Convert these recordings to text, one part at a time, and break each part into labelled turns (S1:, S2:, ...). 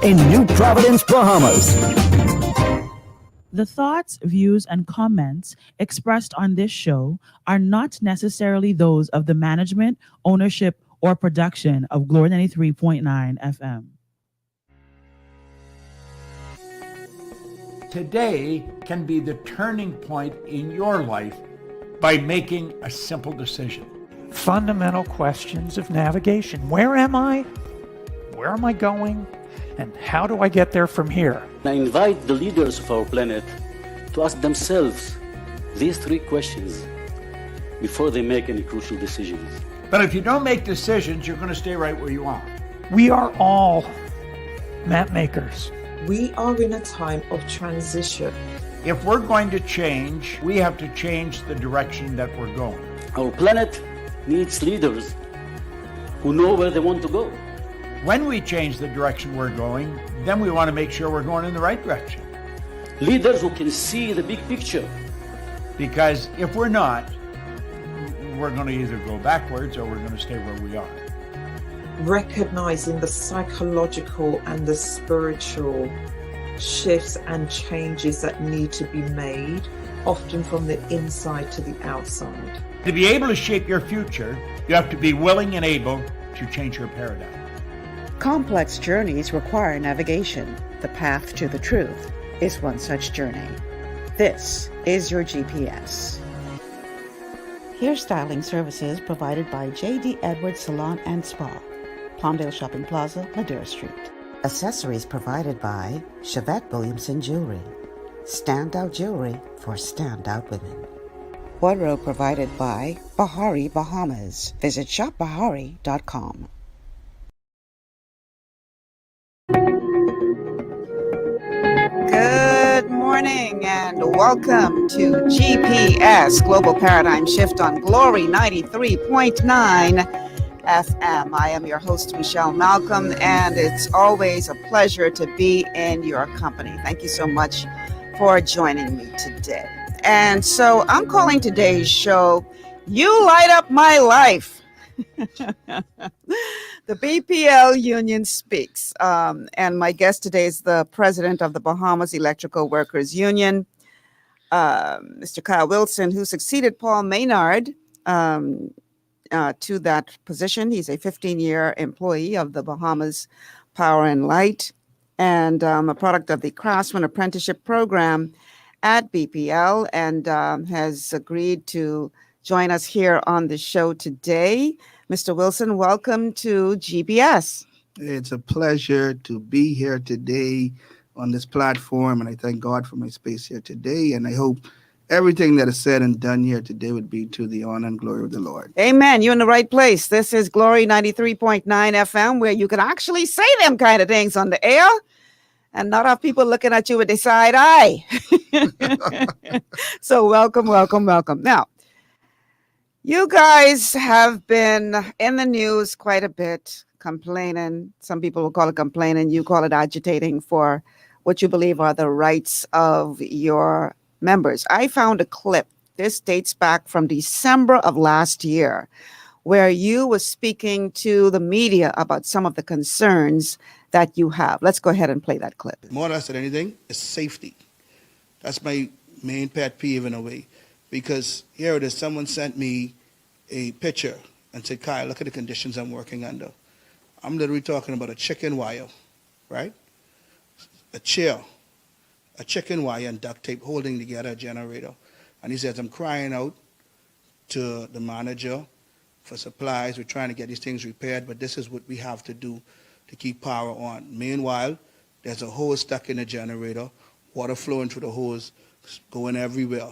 S1: in New Providence, Bahamas.
S2: The thoughts, views, and comments expressed on this show are not necessarily those of the management, ownership, or production of Glory 93.9 FM.
S3: Today can be the turning point in your life by making a simple decision.
S4: Fundamental questions of navigation. Where am I? Where am I going? And how do I get there from here?
S5: I invite the leaders of our planet to ask themselves these three questions before they make any crucial decisions.
S3: But if you don't make decisions, you're going to stay right where you are.
S4: We are all map makers.
S6: We are in a time of transition.
S3: If we're going to change, we have to change the direction that we're going.
S5: Our planet needs leaders who know where they want to go.
S3: When we change the direction we're going, then we want to make sure we're going in the right direction.
S5: Leaders who can see the big picture.
S3: Because if we're not, we're going to either go backwards or we're going to stay where we are.
S6: Recognizing the psychological and the spiritual shifts and changes that need to be made, often from the inside to the outside.
S3: To be able to shape your future, you have to be willing and able to change your paradigm.
S7: Complex journeys require navigation. The path to the truth is one such journey. This is your GPS. Hairstyling services provided by J.D. Edwards Salon and Spa, Palmdale Shopping Plaza, Madera Street. Accessories provided by Chevette Williamson Jewelry. Standout jewelry for standout women. Wardrobe provided by Bahari Bahamas. Visit shopbahari.com. Good morning and welcome to GPS Global Paradigm Shift on Glory 93.9 FM. I am your host, Michelle Malcolm, and it's always a pleasure to be in your company. Thank you so much for joining me today. And so I'm calling today's show, You Light Up My Life. The BPL Union speaks. And my guest today is the president of the Bahamas Electrical Workers Union, Mr. Kyle Wilson, who succeeded Paul Maynard to that position. He's a 15-year employee of the Bahamas Power and Light and a product of the Craftsman Apprenticeship Program at BPL, and has agreed to join us here on the show today. Mr. Wilson, welcome to GPS.
S8: It's a pleasure to be here today on this platform, and I thank God for my space here today, and I hope everything that is said and done here today would be to the honor and glory of the Lord.
S7: Amen. You're in the right place. This is Glory 93.9 FM, where you can actually say them kind of things on the air and not have people looking at you with their side eye. So welcome, welcome, welcome. Now, you guys have been in the news quite a bit, complaining. Some people will call it complaining. You call it agitating for what you believe are the rights of your members. I found a clip. This dates back from December of last year, where you were speaking to the media about some of the concerns that you have. Let's go ahead and play that clip.
S8: More or less than anything, is safety. That's my main pet peeve in a way. Because here it is, someone sent me a picture and said, Kyle, look at the conditions I'm working under. I'm literally talking about a chicken wire, right? A chair, a chicken wire and duct tape holding together a generator. And he says, I'm crying out to the manager for supplies. We're trying to get these things repaired, but this is what we have to do to keep power on. Meanwhile, there's a hose stuck in the generator, water flowing through the hose, going everywhere.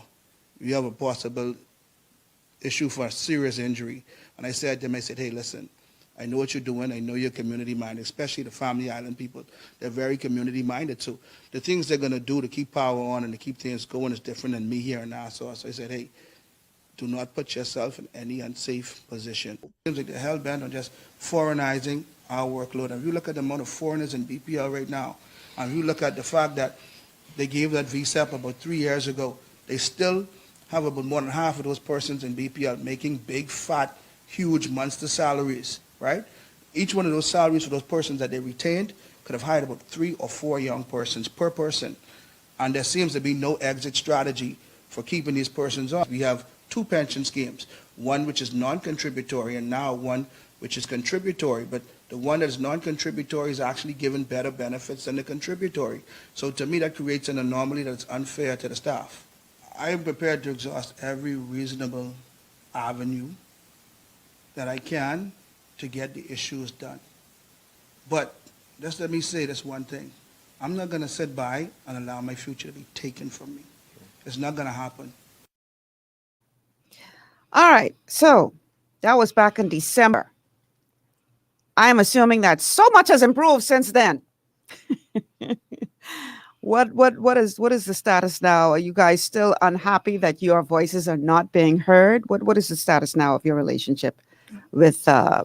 S8: You have a possible issue for a serious injury. And I said to him, I said, hey, listen, I know what you're doing. I know you're community-minded, especially the Family Island people. They're very community-minded. So the things they're going to do to keep power on and to keep things going is different than me here in Nassau. So I said, hey, do not put yourself in any unsafe position. It seems like they're hell-bent on just foreignizing our workload. And if you look at the amount of foreigners in BPL right now, and if you look at the fact that they gave that visa up about 3 years ago, they still have about more than half of those persons in BPL making big, fat, huge monster salaries, right? Each one of those salaries for those persons that they retained could have hired about 3 or 4 young persons per person. And there seems to be no exit strategy for keeping these persons on. We have 2 pension schemes, one which is non-contributory and now one which is contributory. But the one that is non-contributory is actually given better benefits than the contributory. So to me, that creates an anomaly that's unfair to the staff. I am prepared to exhaust every reasonable avenue that I can to get the issues done. But just let me say this one thing. I'm not going to sit by and allow my future to be taken from me. It's not going to happen.
S7: All right. So that was back in December. I'm assuming that so much has improved since then. What is the status now? Are you guys still unhappy that your voices are not being heard? What is the status now of your relationship with the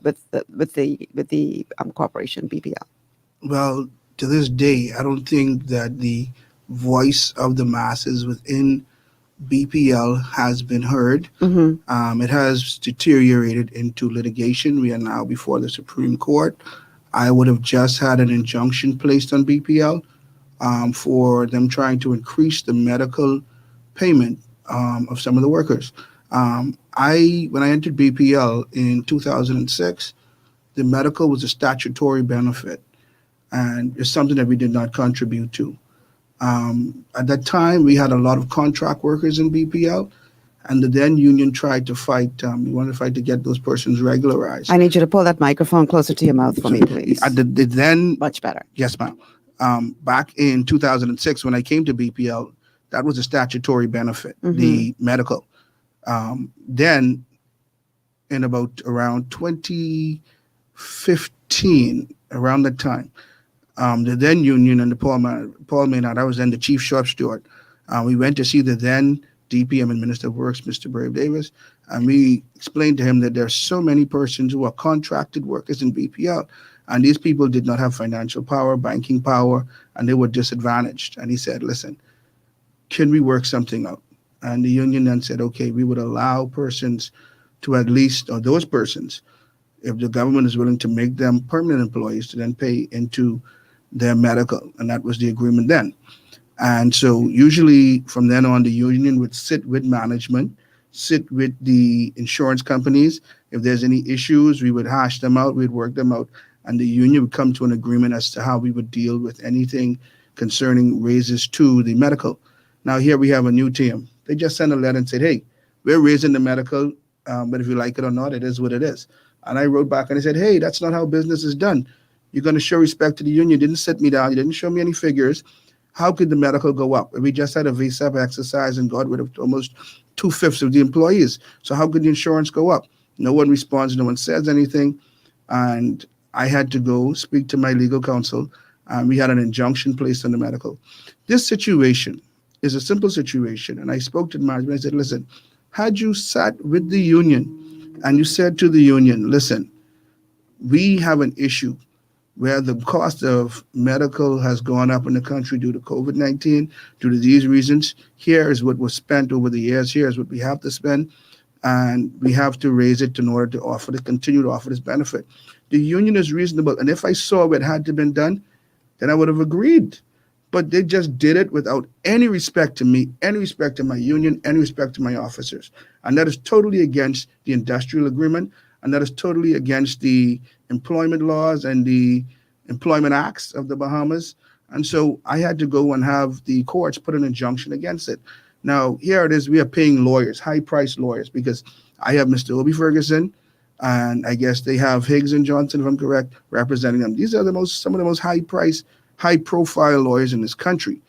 S7: corporation BPL?
S8: Well, to this day, I don't think that the voice of the masses within BPL has been heard. It has deteriorated into litigation. We are now before the Supreme Court. I would have just had an injunction placed on BPL for them trying to increase the medical payment of some of the workers. When I entered BPL in 2006, the medical was a statutory benefit, and it's something that we did not contribute to. At that time, we had a lot of contract workers in BPL, and the then union tried to fight. We wanted to fight to get those persons regularized.
S7: I need you to pull that microphone closer to your mouth for me, please.
S8: Then,
S7: much better.
S8: Yes, ma'am. Back in 2006, when I came to BPL, that was a statutory benefit, the medical. Then, in about around 2015, around that time, the then union and the Paul Maynard, I was then the chief shop steward. We went to see the then DPM and Minister of Works, Mr. Brave Davis, and we explained to him that there are so many persons who are contracted workers in BPL, and these people did not have financial power, banking power, and they were disadvantaged. And he said, listen, can we work something out? And the union then said, okay, we would allow persons to at least, or those persons, if the government is willing to make them permanent employees, to then pay into their medical. And that was the agreement then. And so usually from then on, the union would sit with management, sit with the insurance companies. If there's any issues, we would hash them out, we'd work them out, and the union would come to an agreement as to how we would deal with anything concerning raises to the medical. Now here we have a new team. They just sent a letter and said, hey, we're raising the medical, but if you like it or not, it is what it is. And I wrote back and I said, hey, that's not how business is done. You're going to show respect to the union. You didn't sit me down. You didn't show me any figures. How could the medical go up? We just had a VSEP exercise and got rid of almost 2/5 of the employees. So how could the insurance go up? No one responds. No one says anything. And I had to go speak to my legal counsel. We had an injunction placed on the medical. This situation is a simple situation. And I spoke to the management. I said, listen, had you sat with the union and you said to the union, listen, we have an issue where the cost of medical has gone up in the country due to COVID-19, due to these reasons. Here is what was spent over the years. Here is what we have to spend. And we have to raise it in order to continue to offer this benefit. The union is reasonable. And if I saw what had to be done, then I would have agreed. But they just did it without any respect to me, any respect to my union, any respect to my officers. And that is totally against the industrial agreement. And that is totally against the employment laws and the employment acts of the Bahamas. And so I had to go and have the courts put an injunction against it. Now, here it is. We are paying lawyers, high-priced lawyers, because I have Mr. Obie Ferguson, and I guess they have Higgs and Johnson, if I'm correct, representing them. These are some of the most high-priced, high-profile lawyers in this country.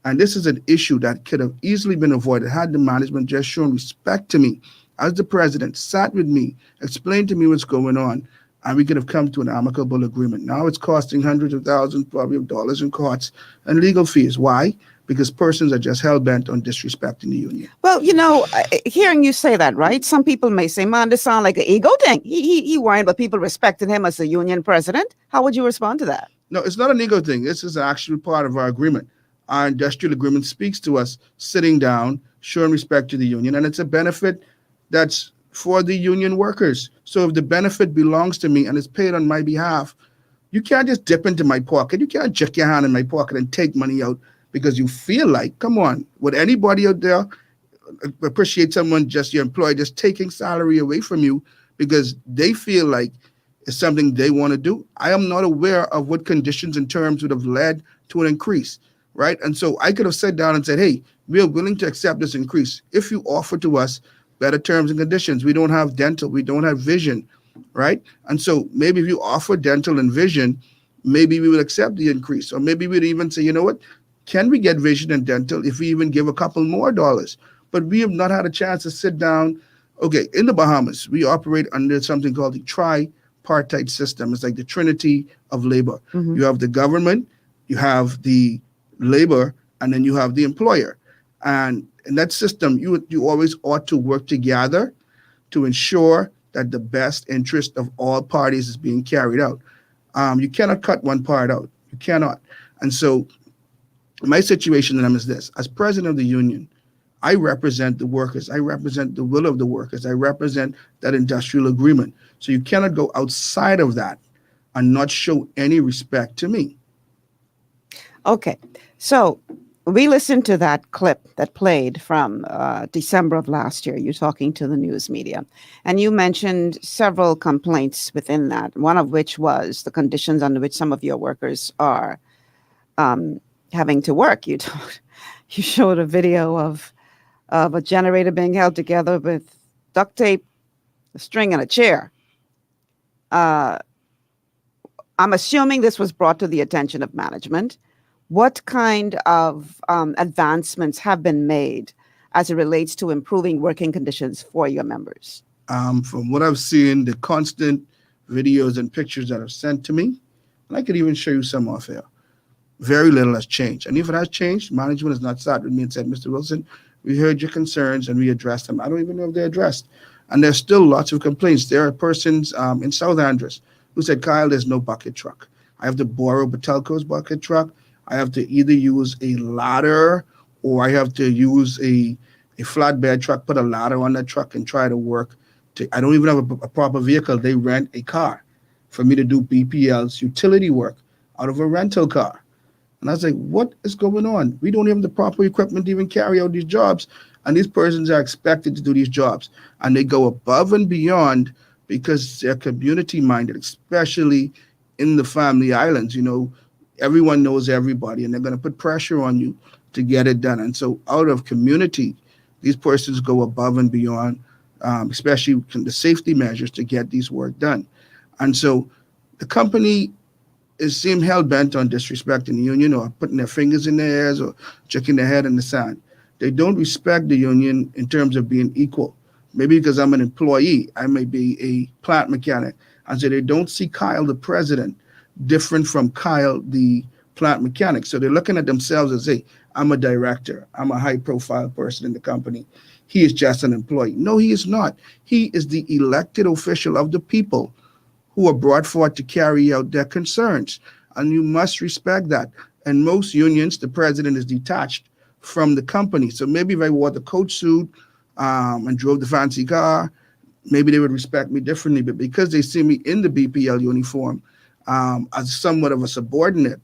S8: And this is an issue that could have easily been avoided had the management just shown respect to me as the president, sat with me, explained to me what's going on, and we could have come to an amicable agreement. Now it's costing hundreds of thousands, probably of dollars in costs and legal fees. Why? Because persons are just hell-bent on disrespecting the union.
S7: Well, hearing you say that, right? Some people may say, man, this sounds like an ego thing. He worried about people respecting him as the union president. How would you respond to that?
S8: No, it's not an ego thing. This is actually part of our agreement. Our industrial agreement speaks to us sitting down, showing respect to the union, and it's a benefit that's for the union workers. So if the benefit belongs to me and is paid on my behalf, You can't just dip into my pocket. You can't check your hand in my pocket and take money out because you feel like, come on, would anybody out there appreciate someone, just your employee, just taking salary away from you because they feel like it's something they want to do? I am not aware of what conditions and terms would have led to an increase, right? And so I could have sat down and said, hey, we are willing to accept this increase if you offer to us better terms and conditions. We don't have dental, we don't have vision, right? And so maybe if you offer dental and vision, maybe we would accept the increase. Or maybe we'd even say, you know what, can we get vision and dental if we even give a couple more dollars? But we have not had a chance to sit down. Okay, in the Bahamas, we operate under something called the tripartite system. It's like the trinity of labor.
S7: Mhm.
S8: You have the government, you have the labor, and then you have the employer. And in that system, you always ought to work together to ensure that the best interest of all parties is being carried out. You cannot cut one part out. You cannot. And so my situation to them is this. As president of the union, I represent the workers. I represent the will of the workers. I represent that industrial agreement. So you cannot go outside of that and not show any respect to me.
S7: Okay, so we listened to that clip that played from December of last year. You talking to the news media, and you mentioned several complaints within that. One of which was the conditions under which some of your workers are having to work. You showed a video of a generator being held together with duct tape, a string, and a chair. I'm assuming this was brought to the attention of management. What kind of advancements have been made as it relates to improving working conditions for your members?
S8: From what I've seen, the constant videos and pictures that are sent to me, and I could even show you some off air, very little has changed. And if it has changed, management has not sat with me and said, Mr. Wilson, we heard your concerns and we addressed them. I don't even know if they're addressed. And there's still lots of complaints. There are persons in South Andres who said, Kyle, there's no bucket truck. I have to borrow Batelco's bucket truck. I have to either use a ladder or I have to use a flatbed truck, put a ladder on that truck and try to work. I don't even have a proper vehicle. They rent a car for me to do BPL's utility work out of a rental car. And I was like, what is going on? We don't have the proper equipment to even carry out these jobs. And these persons are expected to do these jobs. And they go above and beyond because they're community minded, especially in the family islands. You know, everyone knows everybody and they're going to put pressure on you to get it done. And so out of community, these persons go above and beyond, especially the safety measures to get these work done. And so the company seem hell-bent on disrespecting the union or putting their fingers in their ears or checking their head in the sand. They don't respect the union in terms of being equal. Maybe because I'm an employee, I may be a plant mechanic. And so they don't see Kyle, the president, different from Kyle, the plant mechanic. So they're looking at themselves as, hey, I'm a director. I'm a high-profile person in the company. He is just an employee. No, he is not. He is the elected official of the people who are brought forth to carry out their concerns. And you must respect that. And most unions, the president is detached from the company. So maybe if I wore the coat suit and drove the fancy car, maybe they would respect me differently. But because they see me in the BPL uniform as somewhat of a subordinate,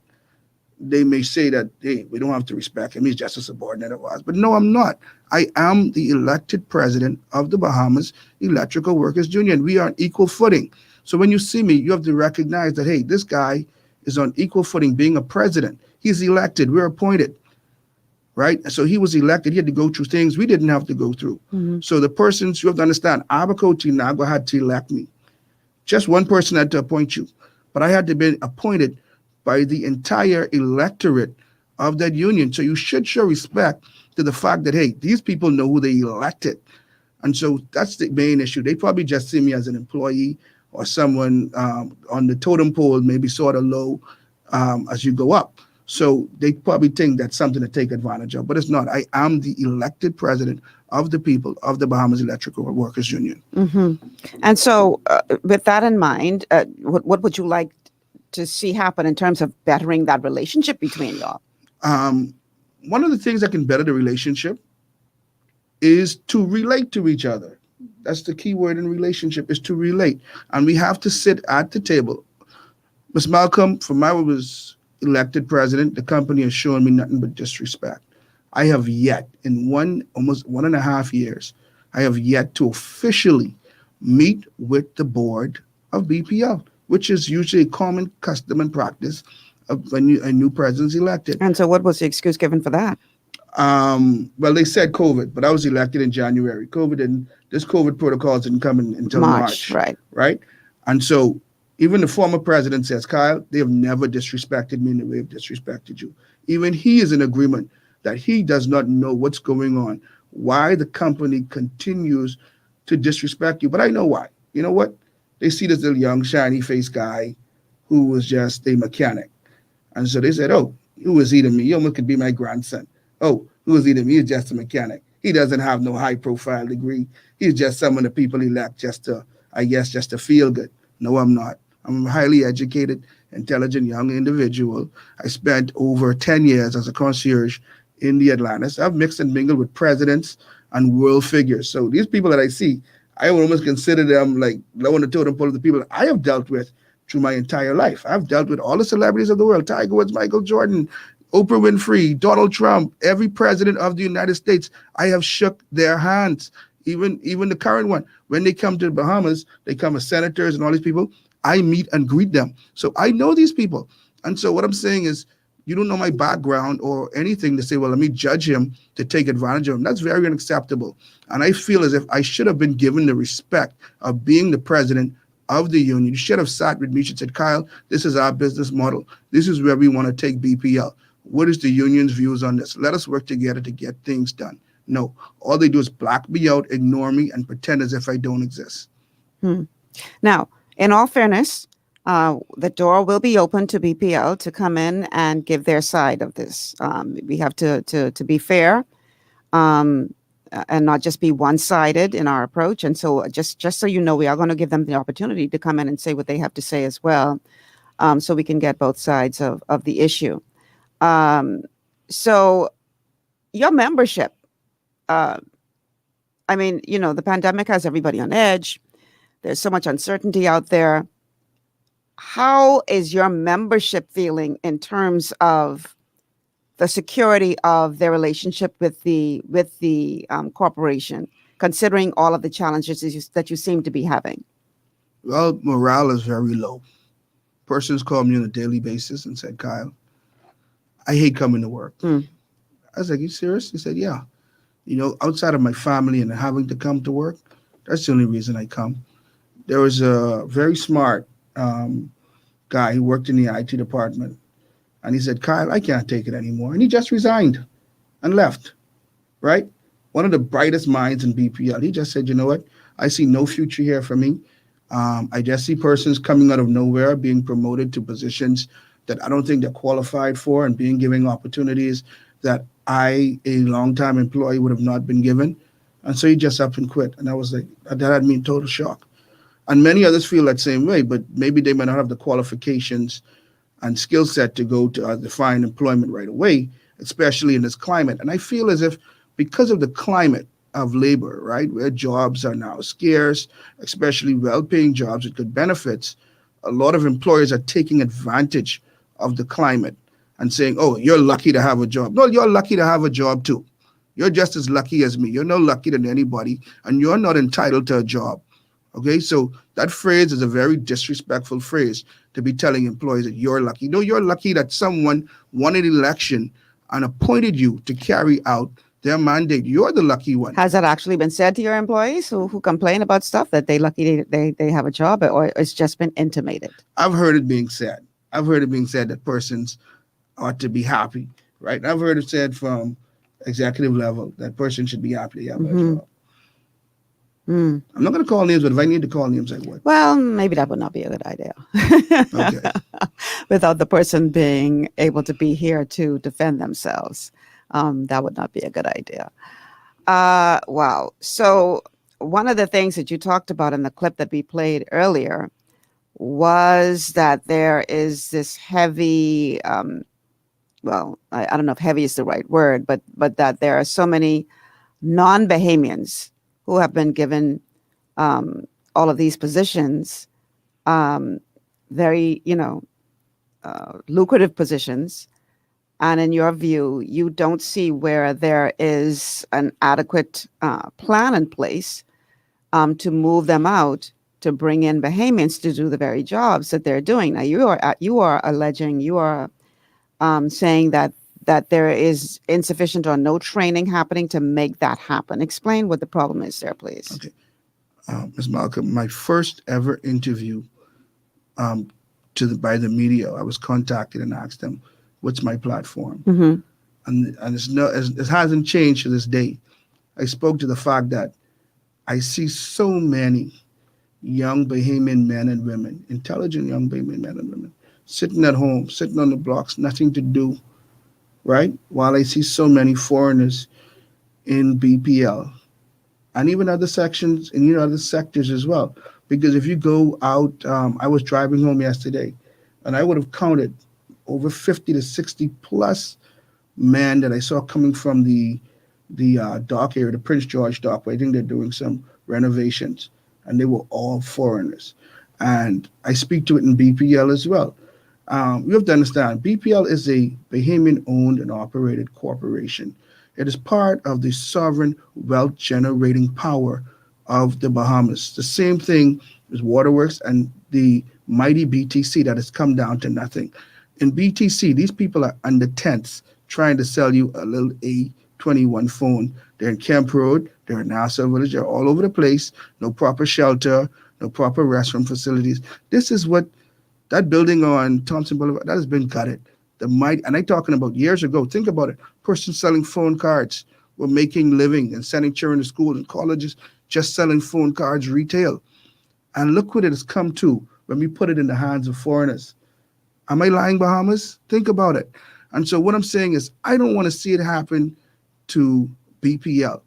S8: they may say that, hey, we don't have to respect him. He's just a subordinate of ours. But no, I'm not. I am the elected president of the Bahamas Electrical Workers Union. We are on equal footing. So when you see me, you have to recognize that, hey, this guy is on equal footing being a president. He's elected. We're appointed, right? So he was elected. He had to go through things we didn't have to go through. Mm-hmm. So the persons, you have to understand, Abaco Tinago had to elect me. Just one person had to appoint you. But I had to be appointed by the entire electorate of that union. So you should show respect to the fact that, hey, these people know who they elected. And so that's the main issue. They probably just see me as an employee or someone on the totem pole, maybe sort of low as you go up. So they probably think that's something to take advantage of, but it's not. I am the elected president of the people of the Bahamas Electrical Workers Union.
S7: Mm-hmm. And so with that in mind, what would you like to see happen in terms of bettering that relationship between y'all?
S8: One of the things that can better the relationship is to relate to each other. That's the key word in relationship, is to relate. And we have to sit at the table. Ms. Malcolm, from I was elected president, the company has shown me nothing but disrespect. I have yet, in almost 1.5 years, I have yet to officially meet with the board of BPL, which is usually a common custom and practice of when a new president is elected.
S7: And so, what was the excuse given for that?
S8: Well, they said COVID, but I was elected in January. This COVID protocols didn't come until March,
S7: right?
S8: Right? And so even the former president says, Kyle, they have never disrespected me in the way they've disrespected you. Even he is in agreement that he does not know what's going on, why the company continues to disrespect you. But I know why. You know what? They see this little young, shiny faced guy who was just a mechanic. And so they said, oh, who is he to me? He almost could be my grandson. Oh, who is he to me? He's just a mechanic. He doesn't have no high profile degree. He's just someone the people elect just to feel good. No, I'm not. I'm a highly educated, intelligent young individual. I spent over 10 years as a concierge in the Atlantis. I've mixed and mingled with presidents and world figures. So these people that I see, I would almost consider them like low on the totem pole of the people that I have dealt with through my entire life. I've dealt with all the celebrities of the world: Tiger Woods, Michael Jordan, Oprah Winfrey, Donald Trump, every president of the United States. I have shook their hands. Even the current one. When they come to the Bahamas, they come as senators and all these people. I meet and greet them. So I know these people. And so what I'm saying is, you don't know my background or anything to say, well, let me judge him to take advantage of him. That's very unacceptable. And I feel as if I should have been given the respect of being the president of the union. You should have sat with me and said, Kyle, this is our business model. This is where we want to take BPL. What is the union's views on this? Let us work together to get things done. No, all they do is black me out, ignore me, and pretend as if I don't exist.
S7: Now, in all fairness, the door will be open to BPL to come in and give their side of this. We have to be fair, and not just be one-sided in our approach. And so just so you know, we are going to give them the opportunity to come in and say what they have to say as well, so we can get both sides of the issue. So your membership, I mean, you know, the pandemic has everybody on edge. There's so much uncertainty out there. How is your membership feeling in terms of the security of their relationship with the corporation, considering all of the challenges that you seem to be having?
S8: Well, morale is very low. Persons call me on a daily basis and said, Kyle, I hate coming to work. I was like, you serious? He said, yeah. You know, outside of my family and having to come to work, that's the only reason I come. There was a very smart guy who worked in the IT department. And he said, Kyle, I can't take it anymore. And he just resigned and left, right? One of the brightest minds in BPL. He just said, you know what? I see no future here for me. I just see persons coming out of nowhere being promoted to positions that I don't think they're qualified for and being given opportunities that I, a longtime employee, would have not been given. And so he just up and quit. And I was like, that had me in total shock. And many others feel that same way, but maybe they might not have the qualifications and skill set to go to find employment right away, especially in this climate. And I feel as if because of the climate of labor, right, where jobs are now scarce, especially well-paying jobs with good benefits, a lot of employers are taking advantage of the climate and saying, oh, you're lucky to have a job. No, you're lucky to have a job too. You're just as lucky as me. You're no luckier than anybody, and you're not entitled to a job. Okay, so that phrase is a very disrespectful phrase to be telling employees that you're lucky. No, you're lucky that someone won an election and appointed you to carry out their mandate. You're the lucky one.
S7: Has that actually been said to your employees who complain about stuff, that they lucky they have a job, or it's just been intimated?
S8: I've heard it being said. I've heard it being said that persons ought to be happy, right? And I've heard it said from executive level that person should be happy to have a job. I'm not going to call names, but if I need to call names, I would.
S7: Well, maybe that would not be a good idea.
S8: Okay.
S7: Without the person being able to be here to defend themselves, that would not be a good idea. Wow. So one of the things that you talked about in the clip that we played earlier was that there is this heavy, well, I don't know if heavy is the right word, but that there are so many non-Bahamians who have been given all of these positions, very, lucrative positions, and in your view, you don't see where there is an adequate plan in place to move them out, to bring in Bahamians to do the very jobs that they're doing. Now, you are alleging, you are saying that there is insufficient or no training happening to make that happen. Explain what the problem is there, please.
S8: Okay. Ms. Malcolm, my first ever interview by the media, I was contacted and asked them, what's my platform?
S7: Mm-hmm.
S8: And it hasn't changed to this day. I spoke to the fact that I see so many young Bahamian men and women, intelligent young Bahamian men and women, sitting at home, sitting on the blocks, nothing to do, right? While I see so many foreigners in BPL and even other sections and other sectors as well. Because if you go out, I was driving home yesterday, and I would have counted over 50 to 60 plus men that I saw coming from the dock area, the Prince George dock, where I think they're doing some renovations, and they were all foreigners. And I speak to it in BPL as well. You have to understand, BPL is a Bahamian-owned and operated corporation. It is part of the sovereign wealth-generating power of the Bahamas. The same thing as Waterworks and the mighty BTC that has come down to nothing. In BTC, these people are under tents trying to sell you a little A21 phone. They're in Camp Road, they're in Nassau Village, they're all over the place, no proper shelter, no proper restroom facilities. This is what that building on Thompson Boulevard, that has been gutted. And I'm talking about years ago. Think about it. Person selling phone cards were making living and sending children to school and colleges just selling phone cards retail. And look what it has come to when we put it in the hands of foreigners. Am I lying, Bahamas? Think about it. And so what I'm saying is I don't want to see it happen to BPL.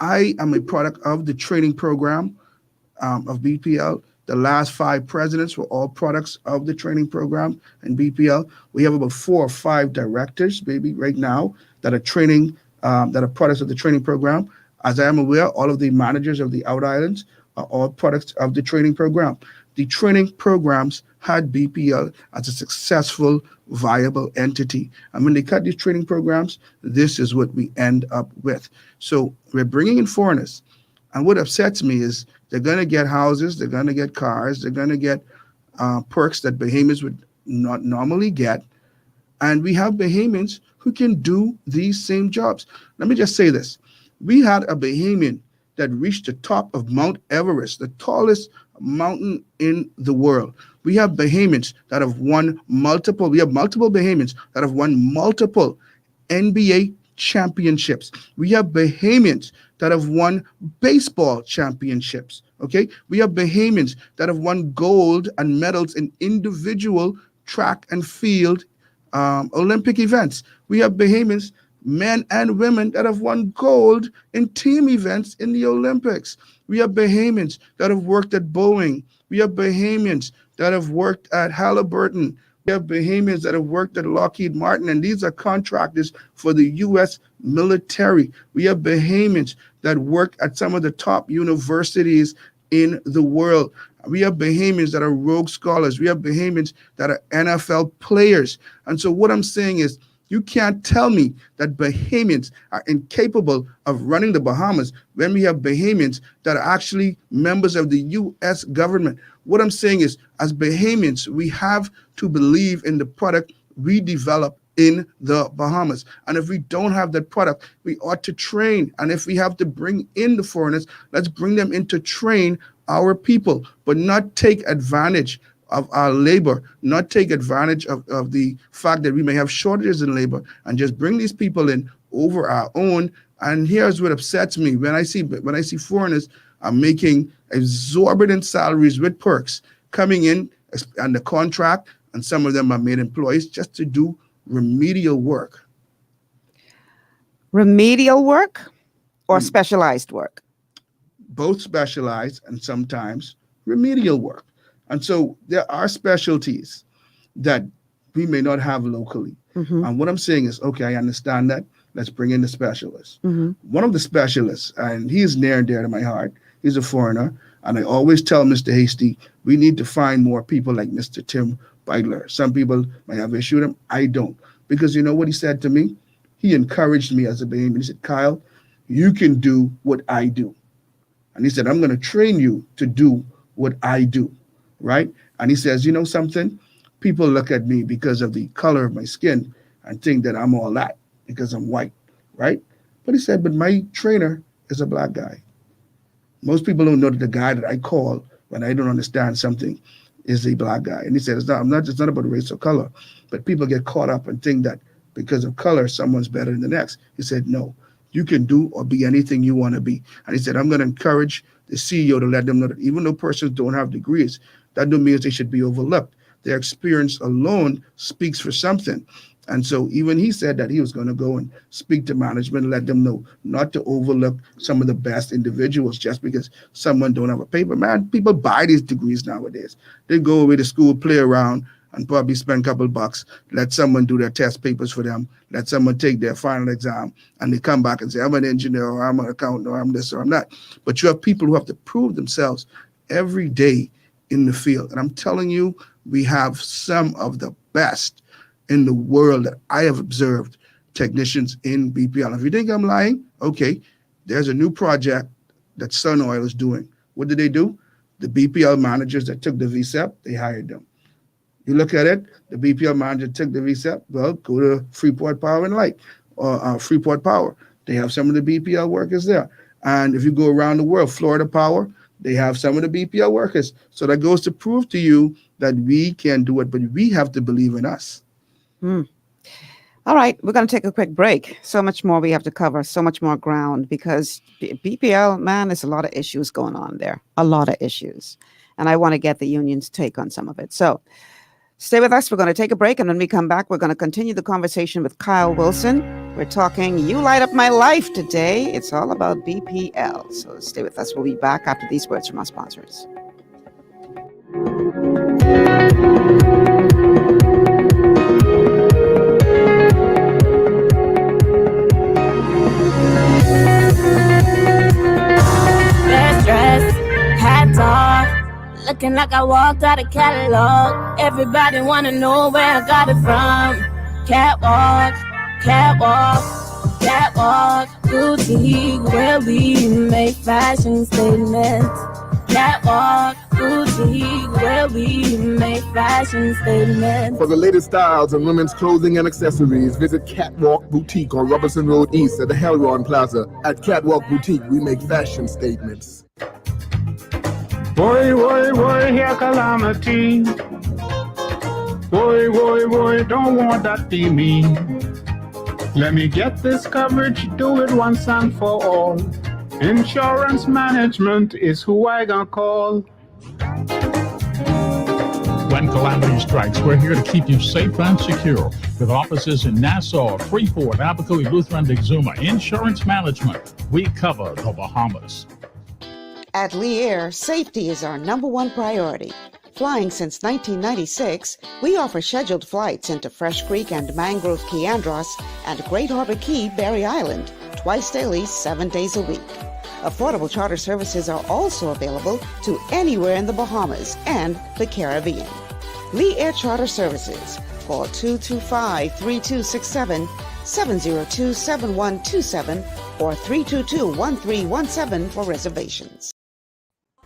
S8: I am a product of the training program of BPL. The last 5 presidents were all products of the training program in BPL. We have about 4 or 5 directors, maybe right now, that are training, that are products of the training program. As I am aware, all of the managers of the Out Islands are all products of the training program. The training programs had BPL as a successful, viable entity. And when they cut these training programs, this is what we end up with. So we're bringing in foreigners. And what upsets me is they're going to get houses, they're going to get cars, they're going to get perks that Bahamians would not normally get. And we have Bahamians who can do these same jobs. Let me just say this. We had a Bahamian that reached the top of Mount Everest, the tallest mountain in the world. We have Bahamians that have won multiple Bahamians that have won multiple NBA championships. We have Bahamians that have won baseball championships. Okay, we have Bahamians that have won gold and medals in individual track and field Olympic events. We have Bahamians, men and women, that have won gold in team events in the Olympics. We have Bahamians that have worked at Boeing. We have Bahamians that have worked at Halliburton. We have Bahamians that have worked at Lockheed Martin, and these are contractors for the U.S. military. We have Bahamians that work at some of the top universities in the world. We have Bahamians that are Rhodes Scholars. We have Bahamians that are NFL players. And so what I'm saying is, you can't tell me that Bahamians are incapable of running the Bahamas when we have Bahamians that are actually members of the U.S. government. What I'm saying is, as Bahamians, we have to believe in the product we develop in the Bahamas. And if we don't have that product, we ought to train. And if we have to bring in the foreigners, let's bring them in to train our people, but not take advantage of our labor, not take advantage of the fact that we may have shortages in labor, and just bring these people in over our own. And here's what upsets me. When I see foreigners are making exorbitant salaries with perks coming in on the contract, and some of them are made employees just to do remedial work.
S7: Remedial work or specialized work?
S8: Both specialized and sometimes remedial work. And so there are specialties that we may not have locally. Mm-hmm. And what I'm saying is, okay, I understand that. Let's bring in the specialist. Mm-hmm. One of the specialists, and he is near and dear to my heart, he's a foreigner. And I always tell Mr. Hasty, we need to find more people like Mr. Tim idler. Some people might have issue with him. I don't. Because you know what he said to me? He encouraged me as a baby. He said, Kyle, you can do what I do. And he said, I'm going to train you to do what I do, right? And he says, you know something? People look at me because of the color of my skin and think that I'm all that because I'm white, right? But he said, but my trainer is a black guy. Most people don't know that the guy that I call when I don't understand something is a black guy. And he said, it's not about race or color, but people get caught up and think that because of color, someone's better than the next. He said, no, you can do or be anything you want to be. And he said, I'm going to encourage the CEO to let them know that even though persons don't have degrees, that don't mean they should be overlooked. Their experience alone speaks for something. And so even he said that he was going to go and speak to management and let them know not to overlook some of the best individuals just because someone don't have a paper. Man, people buy these degrees nowadays. They go away to school, play around, and probably spend a couple bucks, let someone do their test papers for them, let someone take their final exam, and they come back and say, I'm an engineer, or I'm an accountant, or I'm this, or I'm that. But you have people who have to prove themselves every day in the field. And I'm telling you, we have some of the best in the world that I have observed technicians in BPL. If you think I'm lying, okay, there's a new project that Sun Oil is doing. What did they do? The BPL managers that took the VSEP, they hired them. You look at it, the BPL manager took the VSEP, well, go to Freeport Power and Light, or Freeport Power. They have some of the BPL workers there. And if you go around the world, Florida Power, they have some of the BPL workers. So that goes to prove to you that we can do it, but we have to believe in us.
S7: All right, we're going to take a quick break. So much more we have to cover, so much more ground, because BPL, man, there's a lot of issues going on there, a lot of issues. And I want to get the union's take on some of it. So stay with us. We're going to take a break. And when we come back, we're going to continue the conversation with Kyle Wilson. We're talking You Light Up My Life today. It's all about BPL. So stay with us. We'll be back after these words from our sponsors.
S9: Hats off, looking like I walked out of catalog. Everybody wanna know where I got it from. Catwalk, catwalk, catwalk, boutique, where we make fashion statements. Catwalk, boutique, where we make fashion statements.
S10: For the latest styles in women's clothing and accessories, visit Catwalk Boutique on Robinson Road East at the Helron Plaza. At Catwalk Boutique, we make fashion statements.
S11: Boy, boy, boy, here calamity. Boy, boy, boy, don't want that be me. Let me get this coverage, do it once and for all. Insurance management is who I gonna call.
S12: When calamity strikes, we're here to keep you safe and secure. With offices in Nassau, Freeport, Albuquerque, Luther, and Exuma. Insurance management, we cover the Bahamas.
S7: At Lee Air, safety is our #1 priority. Flying since 1996, we offer scheduled flights into Fresh Creek and Mangrove Key Andros and Great Harbor Key, Berry Island, twice daily, 7 days a week. Affordable charter services are also available to anywhere in the Bahamas and the Caribbean. Lee Air Charter Services. Call 225-3267, 702-7127, or 322-1317 for reservations.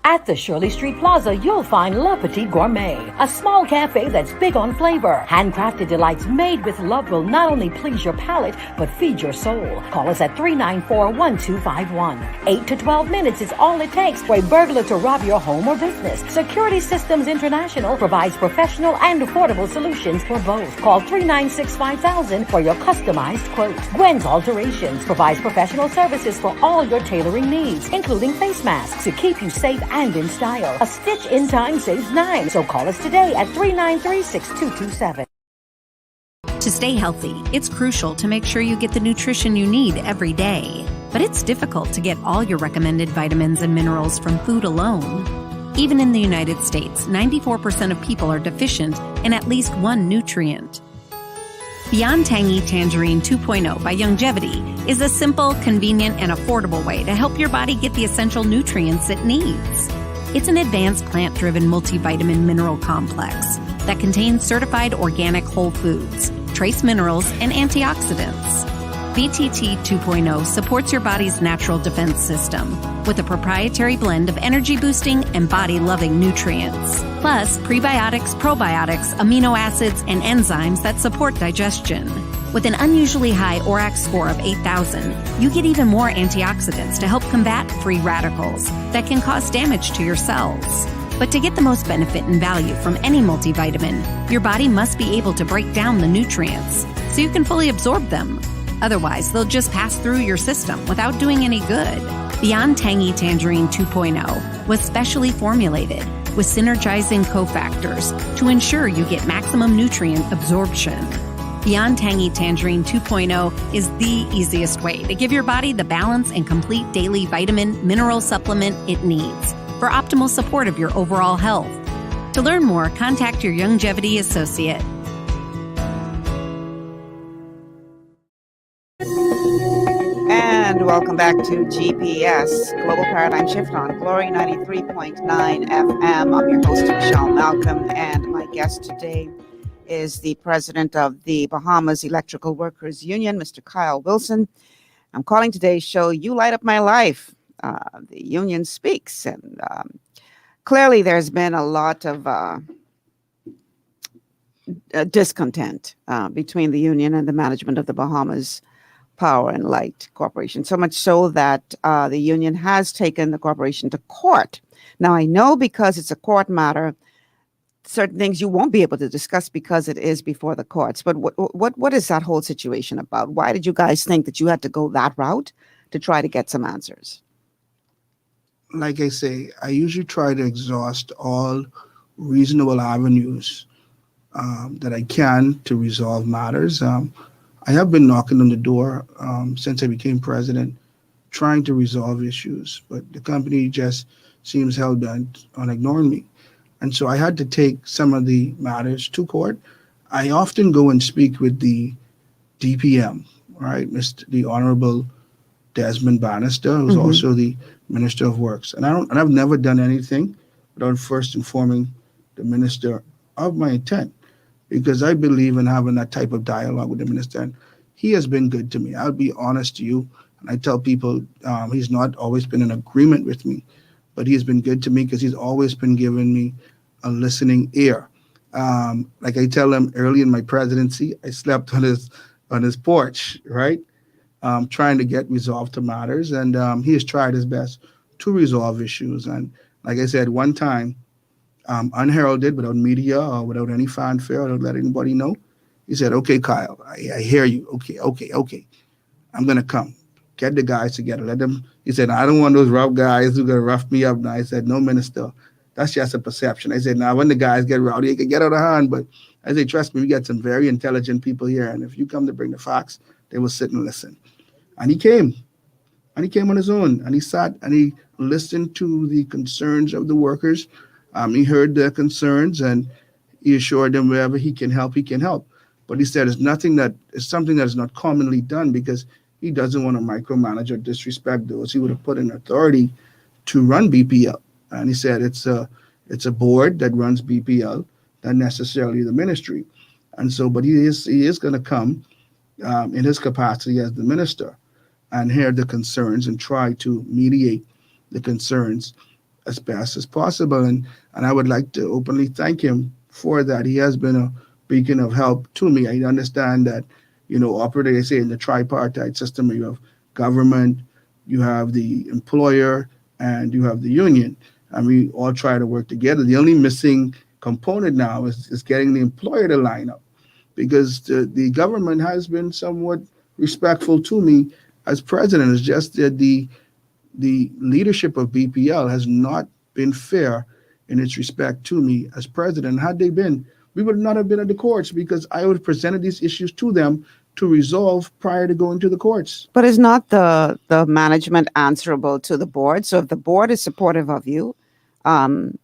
S13: At the Shirley Street Plaza, you'll find Le Petit Gourmet, a small cafe that's big on flavor. Handcrafted delights made with love will not only please your palate, but feed your soul. Call us at 394-1251. 8 to 12 minutes is all it takes for a burglar to rob your home or business. Security Systems International provides professional and affordable solutions for both. Call 396-5000 for your customized quote. Gwen's Alterations provides professional services for all your tailoring needs, including face masks to keep you safe and in style. A stitch in time saves 9. So call us today at 393-6227.
S14: To stay healthy, it's crucial to make sure you get the nutrition you need every day. But it's difficult to get all your recommended vitamins and minerals from food alone. Even in the United States, 94% of people are deficient in at least one nutrient. Beyond Tangy Tangerine 2.0 by Longevity is a simple, convenient, and affordable way to help your body get the essential nutrients it needs. It's an advanced plant-driven multivitamin mineral complex that contains certified organic whole foods, trace minerals, and antioxidants. BTT 2.0 supports your body's natural defense system with a proprietary blend of energy-boosting and body-loving nutrients, plus prebiotics, probiotics, amino acids, and enzymes that support digestion. With an unusually high ORAC score of 8,000, you get even more antioxidants to help combat free radicals that can cause damage to your cells. But to get the most benefit and value from any multivitamin, your body must be able to break down the nutrients so you can fully absorb them. Otherwise, they'll just pass through your system without doing any good. Beyond Tangy Tangerine 2.0 was specially formulated with synergizing cofactors to ensure you get maximum nutrient absorption. Beyond Tangy Tangerine 2.0 is the easiest way to give your body the balance and complete daily vitamin mineral supplement it needs for optimal support of your overall health. To learn more, contact your Longevity associate.
S7: And welcome back to GPS, Global Paradigm Shift on Glory 93.9 FM. I'm your host, Michelle Malcolm, and my guest today is the president of the Bahamas Electrical Workers Union, Mr. Kyle Wilson. I'm calling today's show, You Light Up My Life. The union speaks, and clearly there's been a lot of discontent between the union and the management of the Bahamas Power and Light Corporation, so much so that the union has taken the corporation to court. Now, I know because it's a court matter, certain things you won't be able to discuss because it is before the courts. But what is that whole situation about? Why did you guys think that you had to go that route to try to get some answers?
S8: Like I say, I usually try to exhaust all reasonable avenues that I can to resolve matters. I have been knocking on the door since I became president, trying to resolve issues, but the company just seems hell-bent on ignoring me. And so I had to take some of the matters to court. I often go and speak with the DPM, right, the Honorable Desmond Bannister, who's also the Minister of Works. And I've never done anything without first informing the minister of my intent, because I believe in having that type of dialogue with the minister. And he has been good to me. I'll be honest to you. And I tell people he's not always been in agreement with me, but he's been good to me because he's always been giving me a listening ear. Like I tell him, early in my presidency, I slept on his porch, right? Trying to get resolved to matters. And he has tried his best to resolve issues. And like I said, one time, unheralded, without media or without any fanfare, without letting anybody know, he said, "Okay, Kyle, I hear you. Okay. I'm going to come. Get the guys together. Let them." He said, "I don't want those rough guys who are going to rough me up." Now I said, "No, minister, that's just a perception." I said, "Now when the guys get rowdy, it can get out of hand. But I say, trust me, we got some very intelligent people here. And if you come to bring the facts, they will sit and listen." And he came. And he came on his own. And he sat and he listened to the concerns of the workers. He heard their concerns and he assured them wherever he can help, he can help. But he said it's something that is not commonly done, because he doesn't want to micromanage or disrespect those he would have put in authority to run BPL. And he said it's a board that runs BPL, not necessarily the ministry. And so, but he is going to come in his capacity as the minister and hear the concerns and try to mediate the concerns as best as possible. And I would like to openly thank him for that. He has been a beacon of help to me. I understand that, operating, I say, in the tripartite system, you have government, you have the employer, and you have the union. And we all try to work together. The only missing component now is getting the employer to line up, because the government has been somewhat respectful to me as president. It's just that the leadership of BPL has not been fair in its respect to me as president. Had they been, we would not have been at the courts, because I would have presented these issues to them to resolve prior to going to the courts.
S7: But is not the management answerable to the board? So if the board is supportive of you and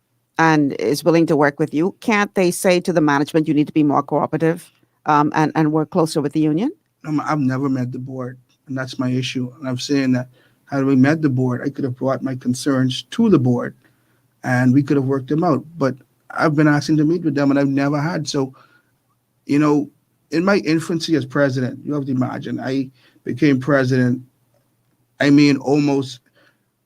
S7: is willing to work with you, can't they say to the management, you need to be more cooperative and work closer with the union?
S8: I've never met the board, and that's my issue. And I'm saying that had we met the board, I could have brought my concerns to the board and we could have worked them out. But I've been asking to meet with them and I've never had. So, you know, in my infancy as president, you have to imagine, I became president, I mean, almost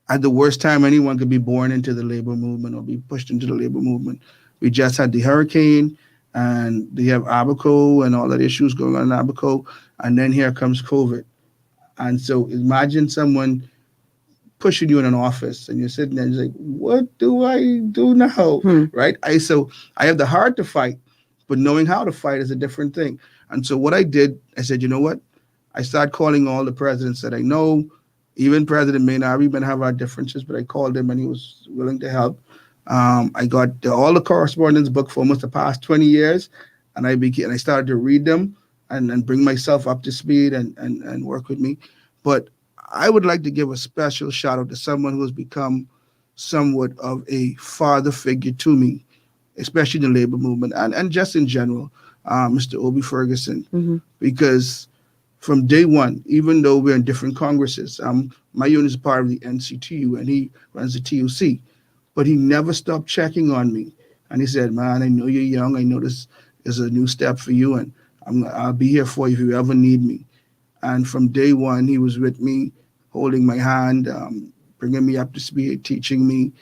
S8: at the worst time anyone could be born into the labor movement or be pushed into the labor movement. We just had the hurricane and they have Abaco and all that issues going on in Abaco. And then here comes COVID. And so imagine someone pushing you in an office and you're sitting there and you're like, what do I do now? Right? So I have the heart to fight, but knowing how to fight is a different thing. And so what I did, I said, you know what? I started calling all the presidents that I know. Even President Maynard, we may have our differences, but I called him and he was willing to help. I got all the correspondence book for almost the past 20 years, and I started to read them and bring myself up to speed and work with me. But I would like to give a special shout out to someone who has become somewhat of a father figure to me, especially in the labor movement and just in general, Mr. Obie Ferguson, because from day one, even though we're in different Congresses, my unit is part of the NCTU and he runs the TUC, but he never stopped checking on me. And he said, man, I know you're young. I know this is a new step for you and I'll be here for you if you ever need me. And from day one, he was with me, holding my hand, bringing me up to speed, teaching me,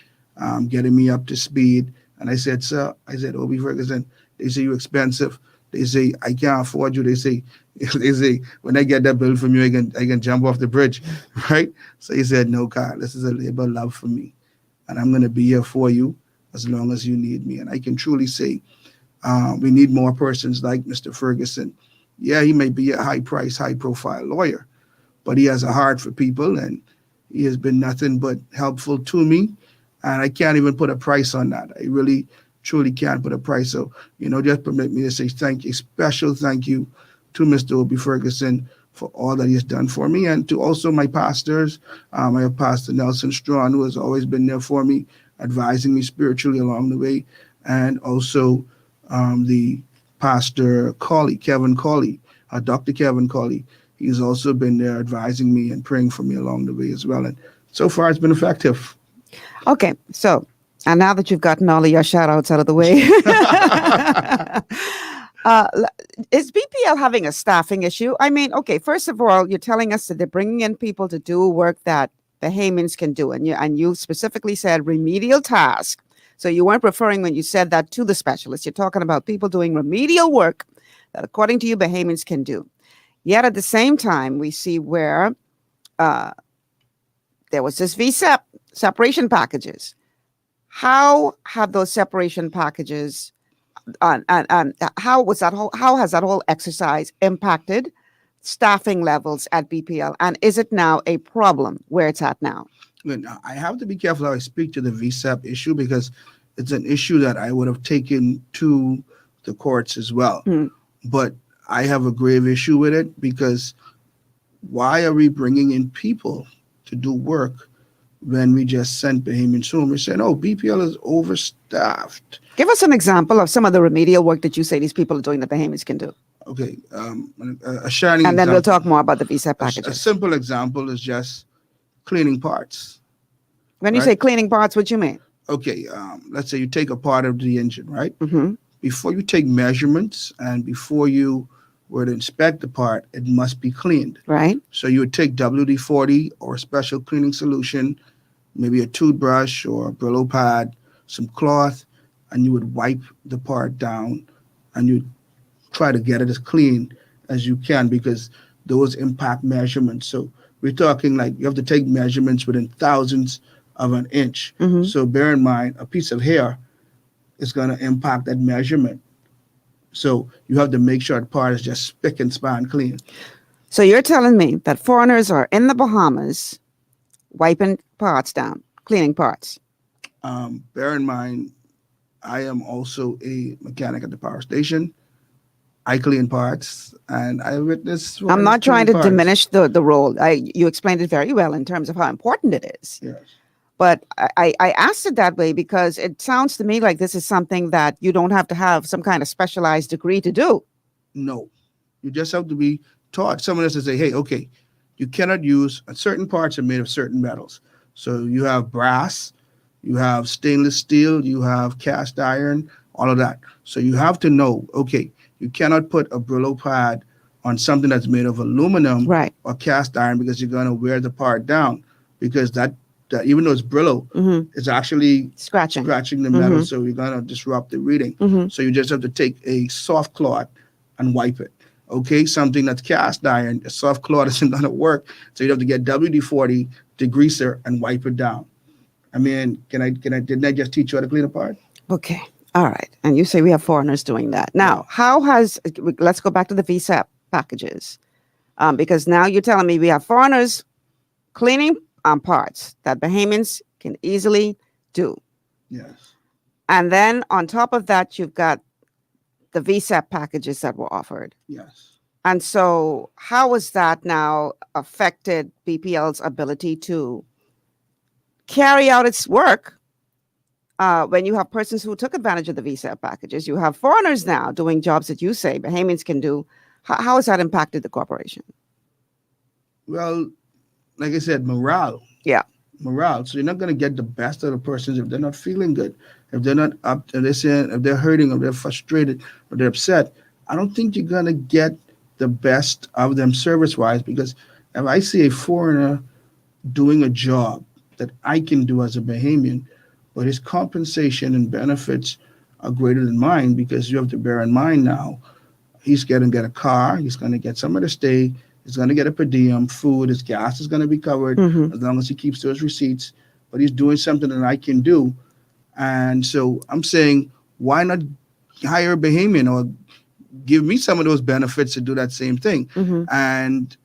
S8: getting me up to speed. And I said, sir, Obie Ferguson, they say you're expensive. They say, I can't afford you. They say, when I get that bill from you, I can jump off the bridge, right? So he said, no, Kyle, this is a labor love for me. And I'm going to be here for you as long as you need me. And I can truly say we need more persons like Mr. Ferguson. Yeah, he may be a high-priced, high-profile lawyer, but he has a heart for people, and he has been nothing but helpful to me. And I can't even put a price on that. I really, truly can't put a price. So, just permit me to say thank you, special thank you to Mr. Obie Ferguson for all that he has done for me, and to also my pastors. I have Pastor Nelson Strawn, who has always been there for me, advising me spiritually along the way, and also the Pastor Colley, Kevin Colley, Dr. Kevin Colley. He's also been there advising me and praying for me along the way as well. And so far, it's been effective.
S7: Okay, so, and now that you've gotten all of your shout outs out of the way, is BPL having a staffing issue? I mean, okay, first of all, you're telling us that they're bringing in people to do work that the Haymans can do. And you specifically said remedial task. So you weren't referring when you said that to the specialists. You're talking about people doing remedial work that, according to you, Bahamians can do. Yet at the same time, we see where there was this VSEP, separation packages. How have those separation packages and how has that whole exercise impacted staffing levels at BPL? And is it now a problem where it's at now?
S8: I have to be careful how I speak to the VSEP issue, because it's an issue that I would have taken to the courts as well. But I have a grave issue with it, because why are we bringing in people to do work when we just sent Bahamians home? We're saying, oh, BPL is overstaffed.
S7: Give us an example of some of the remedial work that you say these people are doing that Bahamians can do.
S8: Okay, a shining
S7: and then
S8: example,
S7: we'll talk more about the VSEP packages.
S8: A simple example is just cleaning parts.
S7: When you say cleaning parts, what do you mean?
S8: Okay, let's say you take a part of the engine, right? Before you take measurements and before you were to inspect the part, it must be cleaned.
S7: Right.
S8: So you would take WD-40 or a special cleaning solution, maybe a toothbrush or a Brillo pad, some cloth, and you would wipe the part down and you try to get it as clean as you can, because those impact measurements. So we're talking like you have to take measurements within thousandths of an inch. So bear in mind, a piece of hair is going to impact that measurement. So you have to make sure the part is just spick and span clean.
S7: So you're telling me that foreigners are in the Bahamas wiping parts down, cleaning parts?
S8: Bear in mind, I am also a mechanic at the power station. I clean parts, and I witness.
S7: I'm not trying to diminish the role. You explained it very well in terms of how important it is.
S8: Yes.
S7: But I asked it that way because it sounds to me like this is something that you don't have to have some kind of specialized degree to do.
S8: No, you just have to be taught. Someone has to say, hey, okay, you cannot use certain parts are made of certain metals. So you have brass, you have stainless steel, you have cast iron, all of that. So you have to know, okay, you cannot put a Brillo pad on something that's made of aluminum
S7: Right.
S8: or cast iron because you're going to wear the part down because that even though it's Brillo, it's actually
S7: Scratching.
S8: the metal, so you're going to disrupt the reading. So you just have to take a soft cloth and wipe it. Okay, something that's cast iron, a soft cloth isn't going to work, so you have to get WD-40 degreaser and wipe it down. I mean, didn't I just teach you how to clean a part?
S7: Okay. All right. And you say we have foreigners doing that. Now, let's go back to the VSAP packages. Because now you're telling me we have foreigners cleaning parts that Bahamians can easily do.
S8: Yes.
S7: And then on top of that, you've got the VSAP packages that were offered.
S8: Yes.
S7: And so how has that now affected BPL's ability to carry out its work when you have persons who took advantage of the VSAP packages? You have foreigners now doing jobs that you say Bahamians can do. How has that impacted the corporation?
S8: Well, like I said, morale.
S7: Yeah.
S8: Morale. So you're not going to get the best of the persons if they're not feeling good, if they're not up, if they're hurting, or they're frustrated, or they're upset. I don't think you're going to get the best of them service-wise, because if I see a foreigner doing a job that I can do as a Bahamian, but his compensation and benefits are greater than mine, because you have to bear in mind now, he's going to get a car, he's going to get somewhere to stay, he's going to get a per diem, food, his gas is going to be covered as long as he keeps those receipts, but he's doing something that I can do. And so I'm saying, why not hire a Bahamian or give me some of those benefits to do that same thing? And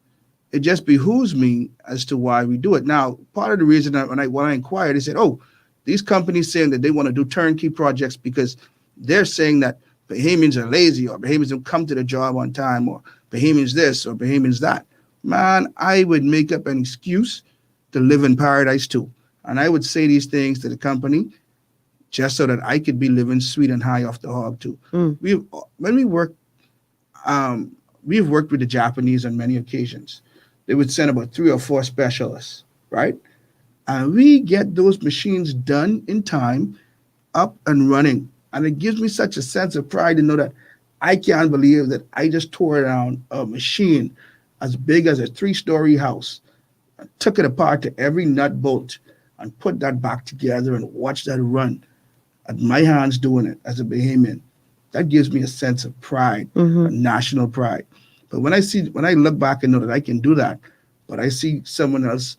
S8: it just behooves me as to why we do it. Now, part of the reason that when I inquired, they said, oh, these companies saying that they want to do turnkey projects because they're saying that Bahamians are lazy, or Bahamians don't come to the job on time, or Bahamians this, or Bahamians that. Man, I would make up an excuse to live in paradise too. And I would say these things to the company just so that I could be living sweet and high off the hog too. We've worked with the Japanese on many occasions. They would send about 3 or 4 specialists, right? And we get those machines done in time, up and running. And it gives me such a sense of pride to know that I can't believe that I just tore down a machine as big as a 3-story house, and took it apart to every nut bolt, and put that back together and watch that run. At my hands doing it as a Bahamian, that gives me a sense of pride, a national pride. But when I look back and know that I can do that, but I see someone else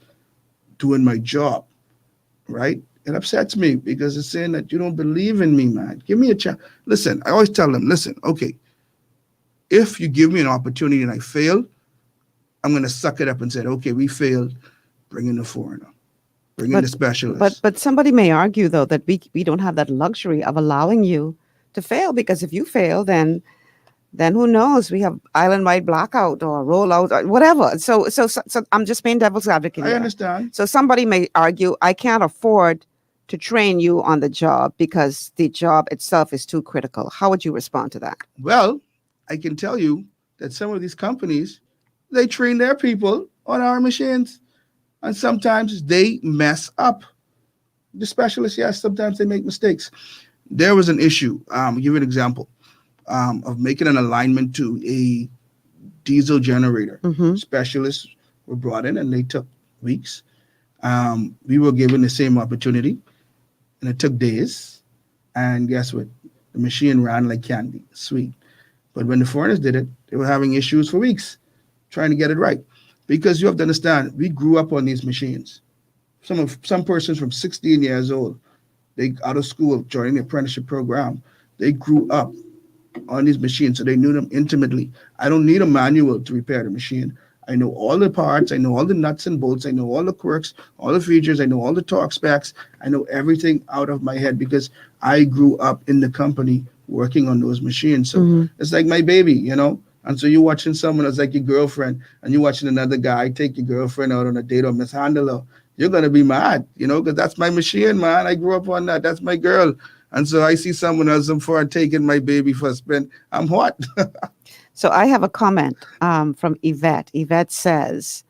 S8: doing my job, right? It upsets me, because it's saying that you don't believe in me, man. Give me a chance. Listen, I always tell them, listen, okay, if you give me an opportunity and I fail, I'm going to suck it up and say, okay, we failed. Bring in the foreigner. Bring in the specialist.
S7: But somebody may argue, though, that we don't have that luxury of allowing you to fail, because if you fail, then who knows? We have island-wide blackout or rollout or whatever. So I'm just being devil's advocate here.
S8: I understand.
S7: So somebody may argue, I can't afford to train you on the job because the job itself is too critical. How would you respond to that?
S8: Well, I can tell you that some of these companies, they train their people on our machines, and sometimes they mess up. The specialists, yes, sometimes they make mistakes. There was an issue. I'll give you an example of making an alignment to a diesel generator. Specialists were brought in, and they took weeks. We were given the same opportunity, and it took days. And guess what? The machine ran like candy, sweet. But when the foreigners did it, they were having issues for weeks trying to get it right. Because you have to understand, we grew up on these machines. Some persons from 16 years old, they out of school joining the apprenticeship program, they grew up on these machines, so they knew them intimately. I don't need a manual to repair the machine. I know all the parts, I know all the nuts and bolts, I know all the quirks, all the features, I know all the torque specs, I know everything out of my head, because I grew up in the company working on those machines. So it's like my baby, you know? And so you're watching someone that's like your girlfriend, and you're watching another guy take your girlfriend out on a date or mishandle her. You're going to be mad, you know, because that's my machine, man. I grew up on that. That's my girl. And so I see someone else for taking my baby for a spin. I'm what?
S7: So I have a comment from Yvette. Yvette says,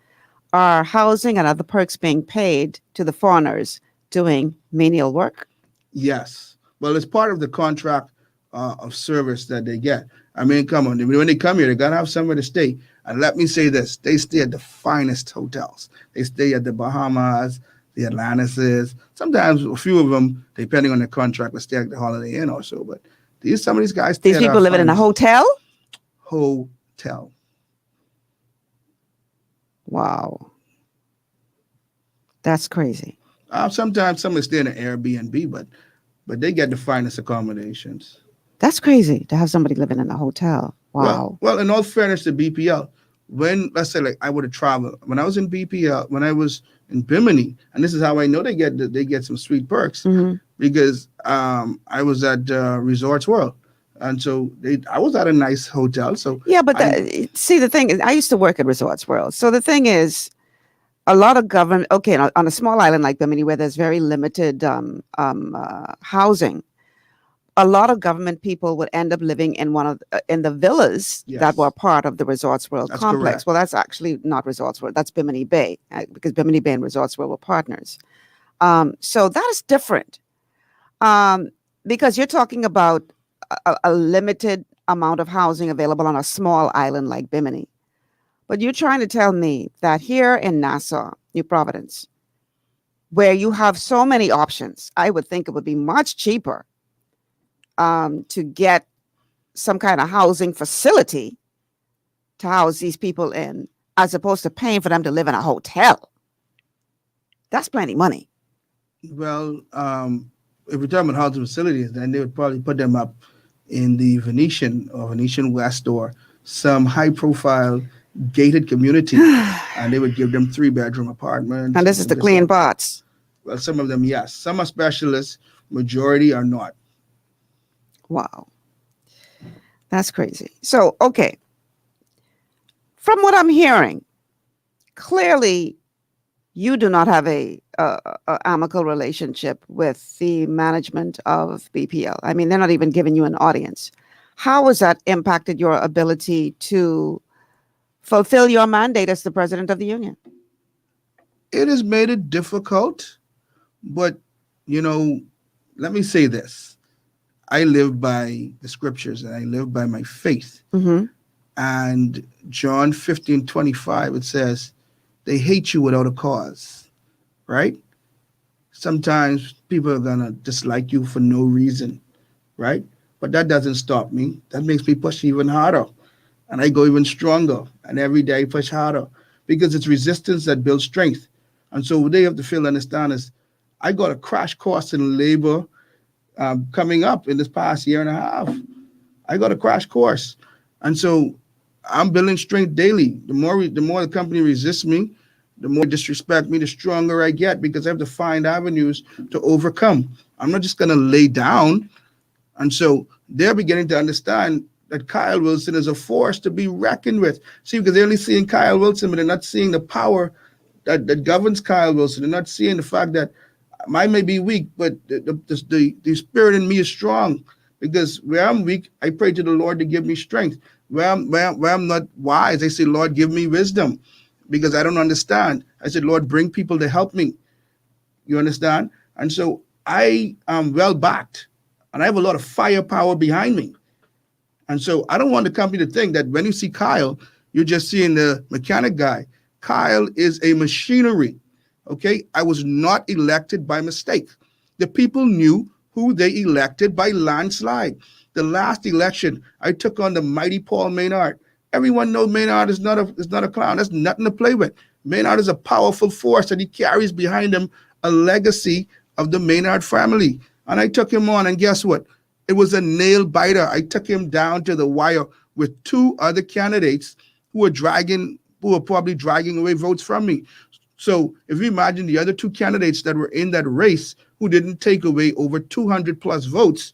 S7: are housing and other perks being paid to the foreigners doing menial work?
S8: Yes. Well, it's part of the contract of service that they get. I mean, come on. When they come here, they got to have somewhere to stay. And let me say this. They stay at the finest hotels. They stay at the Bahamas, the Atlantises. Sometimes a few of them, depending on the contract, will stay at the Holiday Inn or so. But some of these guys stay
S7: These
S8: at
S7: people living in a hotel?
S8: Hotel.
S7: Wow. That's crazy.
S8: Sometimes some will stay in an Airbnb, but they get the finest accommodations.
S7: That's crazy to have somebody living in a hotel. Wow.
S8: Well, in all fairness to BPL, when, let's say, like I would have traveled, when I was in BPL, when I was in Bimini, and this is how I know they get some sweet perks, because I was at Resorts World. And so I was at a nice hotel. So
S7: yeah, but see, the thing is, I used to work at Resorts World. So the thing is, a lot of government, okay, on a small island like Bimini where there's very limited housing, a lot of government people would end up living in in the villas that were part of the Resorts World complex.
S8: Correct.
S7: Well, that's actually not Resorts World. That's Bimini Bay, because Bimini Bay and Resorts World were partners. So that is different, because you're talking about a limited amount of housing available on a small island like Bimini. But you're trying to tell me that here in Nassau, New Providence, where you have so many options, I would think it would be much cheaper to get some kind of housing facility to house these people in, as opposed to paying for them to live in a hotel. That's plenty money.
S8: Well, if we're talking about housing facilities, then they would probably put them up in the Venetian or Venetian West or some high-profile gated community, and they would give them 3-bedroom apartments.
S7: And this is the clean parts.
S8: Well, some of them, yes. Some are specialists. Majority are not.
S7: Wow. That's crazy. So, okay. From what I'm hearing, clearly you do not have a amicable relationship with the management of BPL. I mean, they're not even giving you an audience. How has that impacted your ability to fulfill your mandate as the president of the union?
S8: It has made it difficult, but, let me say this. I live by the scriptures and I live by my faith. And John 15:25, it says, they hate you without a cause, right? Sometimes people are going to dislike you for no reason, right? But that doesn't stop me. That makes me push even harder. And I go even stronger. And every day I push harder because it's resistance that builds strength. And so what they have to feel and understand is I got a crash course in labor coming up in this past year and a half. I got a crash course. And so I'm building strength daily. The more the company resists me, the more disrespect me, the stronger I get, because I have to find avenues to overcome. I'm not just going to lay down. And so they're beginning to understand that Kyle Wilson is a force to be reckoned with. See, because they're only seeing Kyle Wilson, but they're not seeing the power that governs Kyle Wilson. They're not seeing the fact that I may be weak, but the spirit in me is strong. Because where I'm weak, I pray to the Lord to give me strength. Where I'm not wise, I say, Lord, give me wisdom, because I don't understand. I said, Lord, bring people to help me. You understand? And so I am well backed, and I have a lot of firepower behind me. And so I don't want the company to think that when you see Kyle, you're just seeing the mechanic guy. Kyle is a machinery. Okay? I was not elected by mistake. The people knew who they elected by landslide. The last election, I took on the mighty Paul Maynard. Everyone knows Maynard is not a clown. That's nothing to play with. Maynard is a powerful force, and he carries behind him a legacy of the Maynard family. And I took him on, and guess what? It was a nail biter. I took him down to the wire with 2 other candidates who were probably dragging away votes from me. So if you imagine the other 2 candidates that were in that race who didn't take away over 200 plus votes,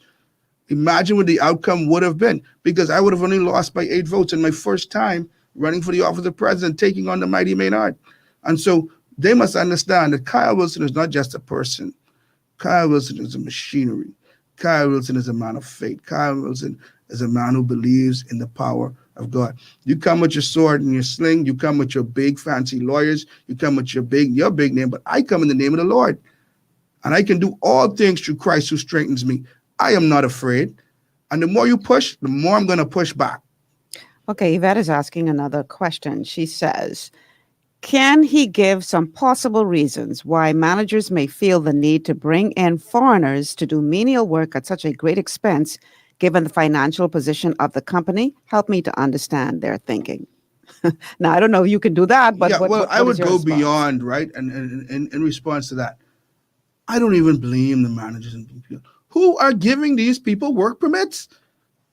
S8: imagine what the outcome would have been, because I would have only lost by 8 votes in my first time running for the office of president, taking on the mighty Maynard. And so they must understand that Kyle Wilson is not just a person. Kyle Wilson is a machinery. Kyle Wilson is a man of faith. Kyle Wilson is a man who believes in the power of God. You come with your sword and your sling. You come with your big fancy lawyers. You come with your big name. But I come in the name of the Lord. And I can do all things through Christ who strengthens me. I am not afraid. And the more you push, the more I'm going to push back.
S7: Okay, Yvette is asking another question. She says, can he give some possible reasons why managers may feel the need to bring in foreigners to do menial work at such a great expense, given the financial position of the company? Help me to understand their thinking. Now, I don't know if you can do that, but
S8: I would go beyond, right? And in response to that, I don't even blame the managers and people who are giving these people work permits.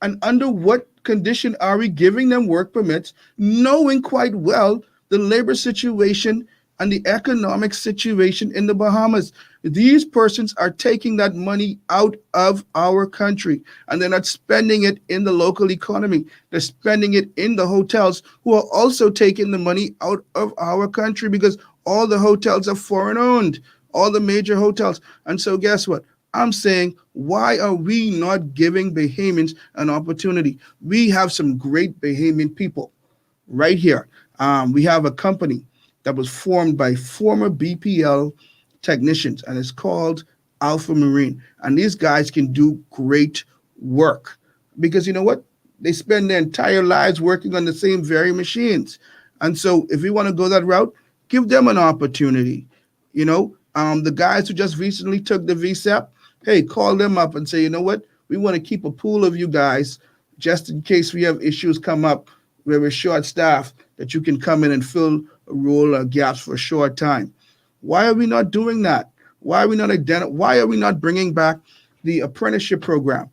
S8: And under what condition are we giving them work permits, knowing quite well the labor situation and the economic situation in the Bahamas? These persons are taking that money out of our country, and they're not spending it in the local economy. They're spending it in the hotels, who are also taking the money out of our country, because all the hotels are foreign owned, all the major hotels. And so guess what? I'm saying, why are we not giving Bahamians an opportunity? We have some great Bahamian people right here. We have a company that was formed by former BPL technicians, and it's called Alpha Marine. And these guys can do great work because you know what? They spend their entire lives working on the same very machines. And so if we want to go that route, give them an opportunity. You know, the guys who just recently took the VSEP, hey, call them up and say, you know what? We want to keep a pool of you guys just in case we have issues come up where we're short staffed, that you can come in and fill a role or gaps for a short time. Why are we not doing that? Why are we not bringing back the apprenticeship program?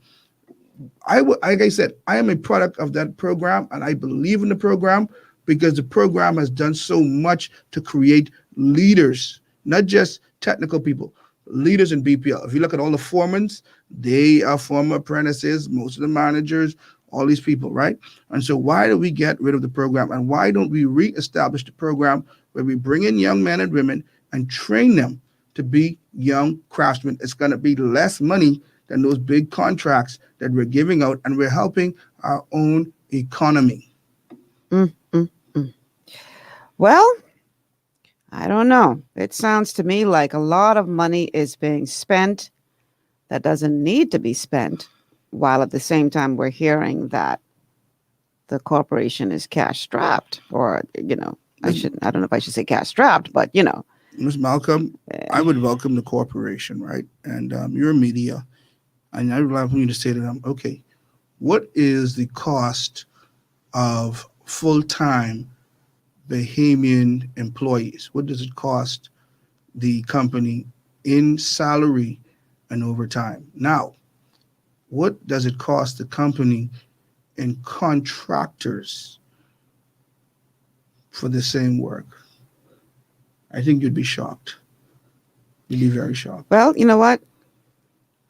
S8: Like I said, I am a product of that program, and I believe in the program because the program has done so much to create leaders, not just technical people, leaders in BPL. If you look at all the foremans, they are former apprentices, most of the managers, all these people, right? And so why do we get rid of the program? And why don't we reestablish the program where we bring in young men and women and train them to be young craftsmen? It's going to be less money than those big contracts that we're giving out, and we're helping our own economy.
S7: Well, I don't know. It sounds to me like a lot of money is being spent that doesn't need to be spent, while at the same time we're hearing that the corporation is cash strapped, or, you know, I don't know if I should say cash strapped, but, you know.
S8: Ms. Malcolm, I would welcome the corporation, right? And you're a media, and I would like you to say to them, okay, what is the cost of full-time Bahamian employees? What does it cost the company in salary and overtime? Now, what does it cost the company in contractors for the same work? I think you'd be shocked. You'd be very shocked.
S7: Well, you know what?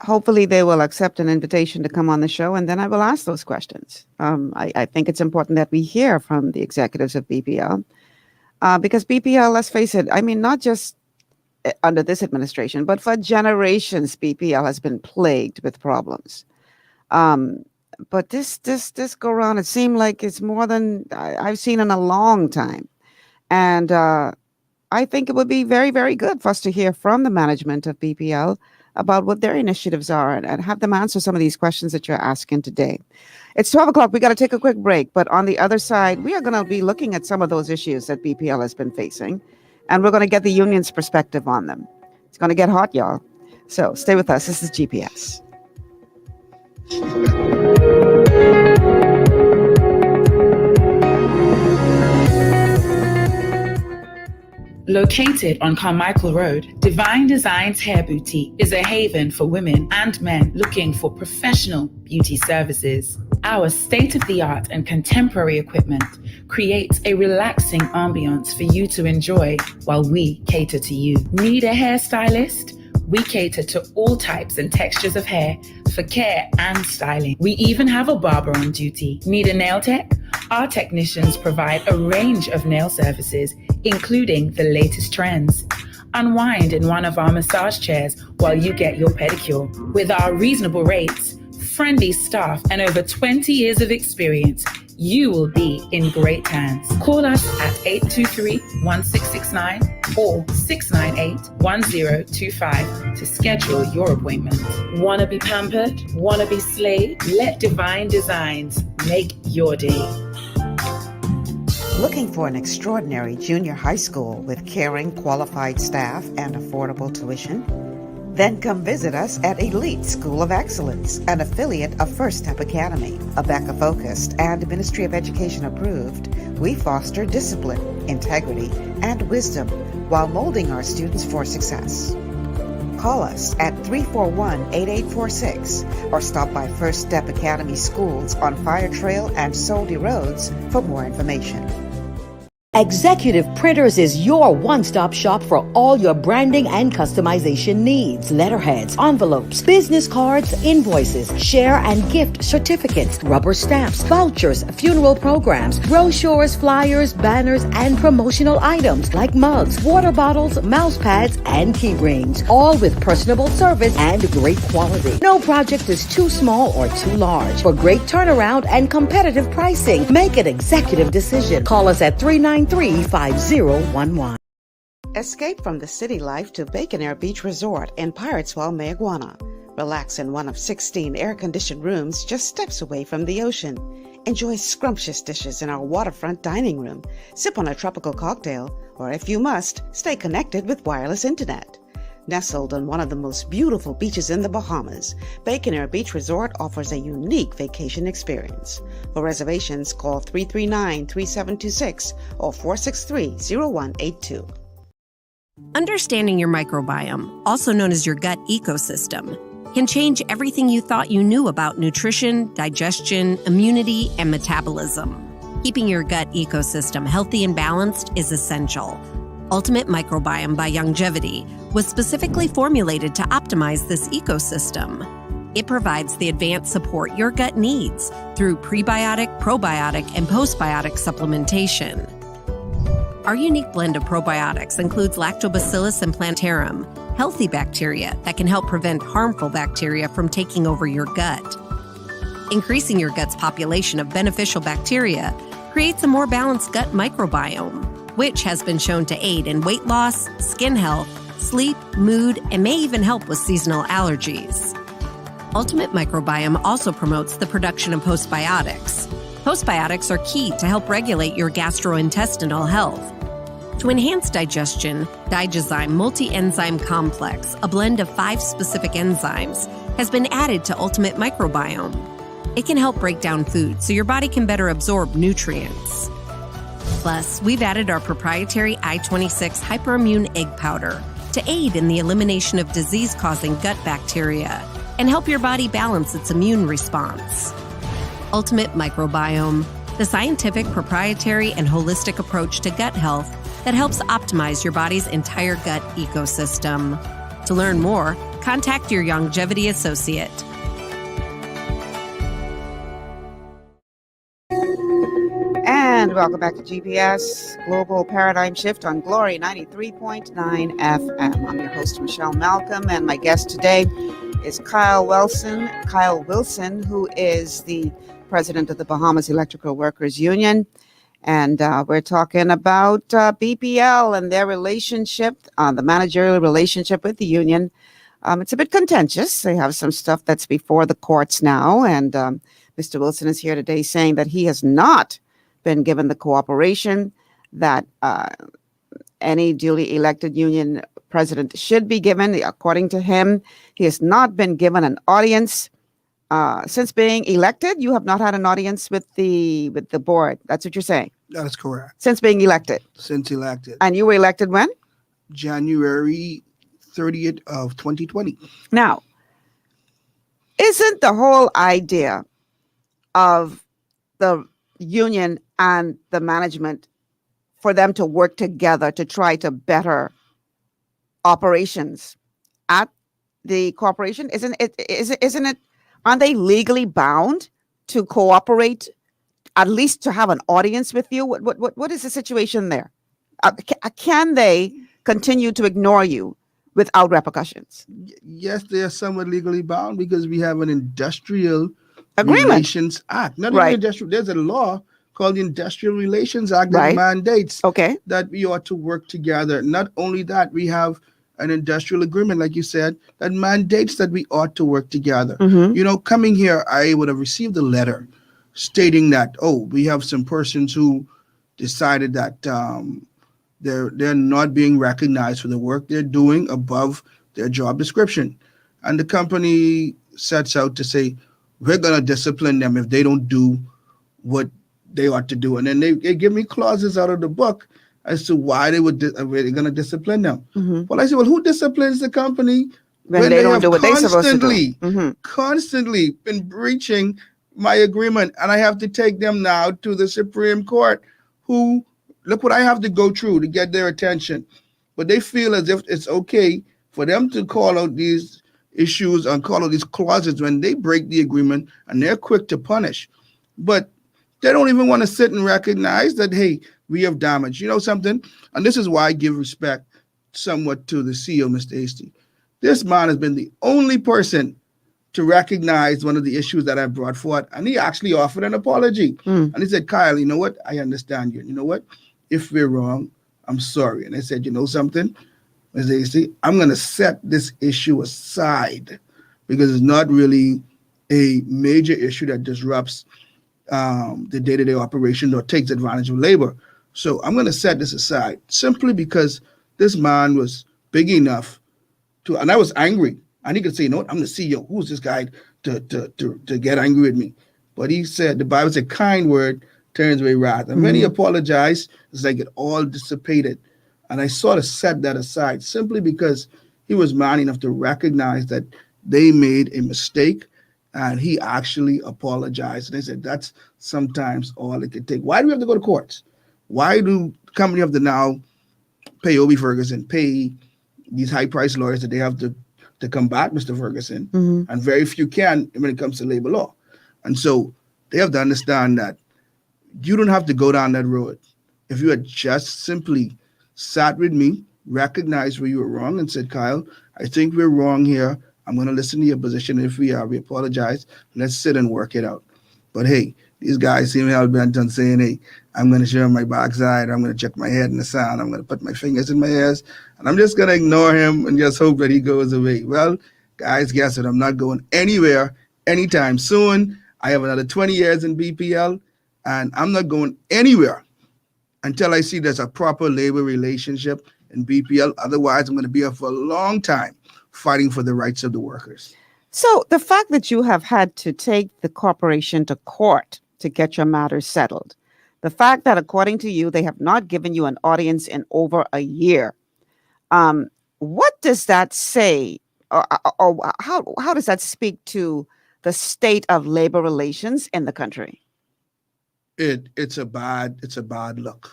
S7: Hopefully they will accept an invitation to come on the show, and then I will ask those questions. I think it's important that we hear from the executives of BPL, because BPL, let's face it, I mean, not just under this administration, but for generations, BPL has been plagued with problems. But this go around, it seemed like it's more than I've seen in a long time. And I think it would be very, very good for us to hear from the management of BPL about what their initiatives are, and have them answer some of these questions that you're asking today. It's 12 o'clock. We got to take a quick break. But on the other side, we are going to be looking at some of those issues that BPL has been facing, and we're going to get the union's perspective on them. It's going to get hot, y'all. So stay with us. This is GPS.
S2: Located on Carmichael Road, Divine Designs Hair Boutique is a haven for women and men looking for professional beauty services. Our state-of-the-art and contemporary equipment creates a relaxing ambiance for you to enjoy while we cater to you. Need a hairstylist? We cater to all types and textures of hair for care and styling. We even have a barber on duty. Need a nail tech? Our technicians provide a range of nail services, including the latest trends. Unwind in one of our massage chairs while you get your pedicure. With our reasonable rates, friendly staff, and over 20 years of experience,
S15: you will be in great hands. Call us at 823-1669 or 698-1025 to schedule your appointment. Want to be pampered? Want to be slayed? Let Divine Designs make your day.
S16: Looking for an extraordinary junior high school with caring, qualified staff and affordable tuition? Then come visit us at Elite School of Excellence, an affiliate of First Step Academy. ABECA-focused and Ministry of Education approved, we foster discipline, integrity, and wisdom while molding our students for success. Call us at 341-8846 or stop by First Step Academy Schools on Fire Trail and Soldy Roads for more information.
S13: Executive Printers is your one-stop shop for all your branding and customization needs. Letterheads, envelopes, business cards, invoices, share and gift certificates, rubber stamps, vouchers, funeral programs, brochures, flyers, banners, and promotional items like mugs, water bottles, mouse pads, and key rings, all with personable service and great quality. No project is too small or too large. For great turnaround and competitive pricing, make an executive decision. Call us at 393-5011.
S16: Escape from the city life to Bacon Air Beach Resort in Pirateswell, Mayaguana. Relax in one of 16 air-conditioned rooms just steps away from the ocean. Enjoy scrumptious dishes in our waterfront dining room. Sip on a tropical cocktail, or if you must, stay connected with wireless internet. Nestled on one of the most beautiful beaches in the Bahamas, Bacon Air Beach Resort offers a unique vacation experience. For reservations, call 339-3726 or 463-0182.
S14: Understanding your microbiome, also known as your gut ecosystem, can change everything you thought you knew about nutrition, digestion, immunity, and metabolism. Keeping your gut ecosystem healthy and balanced is essential. Ultimate Microbiome by Longevity was specifically formulated to optimize this ecosystem. It provides the advanced support your gut needs through prebiotic, probiotic, and postbiotic supplementation. Our unique blend of probiotics includes Lactobacillus and Plantarum, healthy bacteria that can help prevent harmful bacteria from taking over your gut. Increasing your gut's population of beneficial bacteria creates a more balanced gut microbiome, which has been shown to aid in weight loss, skin health, sleep, mood, and may even help with seasonal allergies. Ultimate Microbiome also promotes the production of postbiotics. Postbiotics are key to help regulate your gastrointestinal health. To enhance digestion, Digizyme Multi-Enzyme Complex, a blend of 5 specific enzymes, has been added to Ultimate Microbiome. It can help break down food so your body can better absorb nutrients. Plus, we've added our proprietary I-26 hyperimmune egg powder to aid in the elimination of disease-causing gut bacteria and help your body balance its immune response. Ultimate Microbiome, the scientific, proprietary, and holistic approach to gut health that helps optimize your body's entire gut ecosystem. To learn more, contact your Longevity associate.
S7: And welcome back to GPS Global Paradigm Shift on Glory 93.9 FM. I'm your host, Michelle Malcolm, and my guest today is Kyle Wilson, who is the president of the Bahamas Electrical Workers Union. And we're talking about BPL and their relationship, the managerial relationship with the union. It's a bit contentious. They have some stuff that's before the courts now. And Mr. Wilson is here today saying that he has not been given the cooperation that any duly elected union president should be given. According to him, he has not been given an audience since being elected. You have not had an audience with the board. That's what you're saying.
S8: That is correct.
S7: Since being elected.
S8: Since elected.
S7: And you were elected when?
S8: January 30th of 2020.
S7: Now, isn't the whole idea of the union and the management for them to work together to try to better operations at the corporation? Isn't it, aren't they legally bound to cooperate, at least to have an audience with you? What is the situation there? Can they continue to ignore you without repercussions?
S8: Yes, they are somewhat legally bound because we have an industrial
S7: agreement.
S8: Relations Act. Not
S7: right.
S8: even industrial. There's a law called the Industrial Relations Act that
S7: Right.
S8: mandates
S7: Okay.
S8: that we ought to work together. Not only that, we have an industrial agreement, like you said, that mandates that we ought to work together.
S7: Mhm.
S8: You know, coming here, I would have received a letter stating that, oh, we have some persons who decided that they're not being recognized for the work they're doing above their job description, and the company sets out to say we're going to discipline them if they don't do what they ought to do, and then they give me clauses out of the book as to why they're going to discipline them.
S7: Mhm.
S8: Well, I said, well, who disciplines the company
S7: When they don't
S8: have
S7: do what they're supposed to do.
S8: constantly been breaching my agreement, and I have to take them now to the Supreme Court, who look what I have to go through to get their attention. But they feel as if it's okay for them to call out these issues and call out these clauses when they break the agreement, and they're quick to punish. But they don't even want to sit and recognize that, hey, we have damage. You know something? And this is why I give respect somewhat to the CEO, Mr. Hasty. This man has been the only person to recognize one of the issues that I brought forth, and he actually offered an apology. And he said, Kyle, you know what? I understand you. You know what? If we're wrong, I'm sorry. And I said, you know something, Mr. Hasty, I'm going to set this issue aside because it's not really a major issue that disrupts the day-to-day operation or takes advantage of labor. So I'm going to set this aside simply because this man was big enough to, and I was angry. And he could say, you know what, I'm the CEO. Who's this guy to get angry with me? But he said, the Bible said, kind word turns away wrath. And when he apologized, it's like it all dissipated. And I sort of set that aside simply because he was man enough to recognize that they made a mistake, and he actually apologized. And they said, that's sometimes all it could take. Why do we have to go to courts? Why do company have to now pay Obie Ferguson, pay these high-priced lawyers that they have to combat Mr. Ferguson? And very few can when it comes to labor law. And so they have to understand that you don't have to go down that road. If you had just simply sat with me, recognized where you were wrong, and said, Kyle, I think we're wrong here. I'm going to listen to your position. If we are, we apologize. Let's sit and work it out. But hey, these guys seem hell bent on saying, hey, I'm going to show my backside. I'm going to check my head in the sand. I'm going to put my fingers in my ears. And I'm just going to ignore him and just hope that he goes away. Well, guys, guess what? I'm not going anywhere anytime soon. I have another 20 years in BPL, and I'm not going anywhere until I see there's a proper labor relationship in BPL. Otherwise, I'm going to be here for a long time fighting for the rights of the workers.
S7: So the fact that you have had to take the corporation to court to get your matters settled, the fact that according to you, they have not given you an audience in over a year, what does that say, or how does that speak to the state of labor relations in the country?
S8: It's a bad look.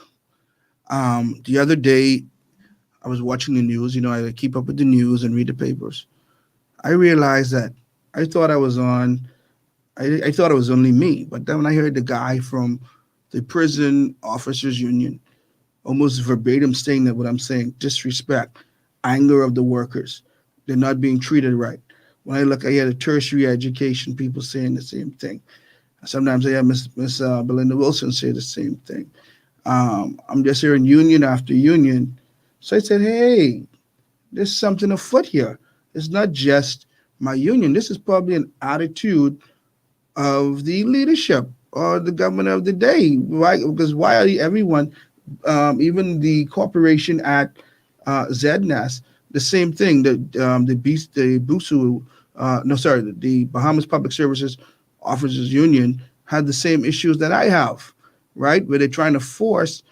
S8: The other day, I was watching the news. You know, I keep up with the news and read the papers. I realized that I thought I was on. I thought it was only me, but then when I heard the guy from the Prison Officers Union almost verbatim saying that what I'm saying, disrespect, anger of the workers, they're not being treated right. When I look, I hear the tertiary education people saying the same thing. Sometimes I hear Miss Belinda Wilson say the same thing. I'm just hearing union after union. So I said, hey, there's something afoot here. It's not just my union. This is probably an attitude of the leadership or the government of the day. Why? Because why are everyone, even the corporation at ZNAS, the same thing? The Bahamas Public Services Officers Union had the same issues that I have, right? Where they're trying to force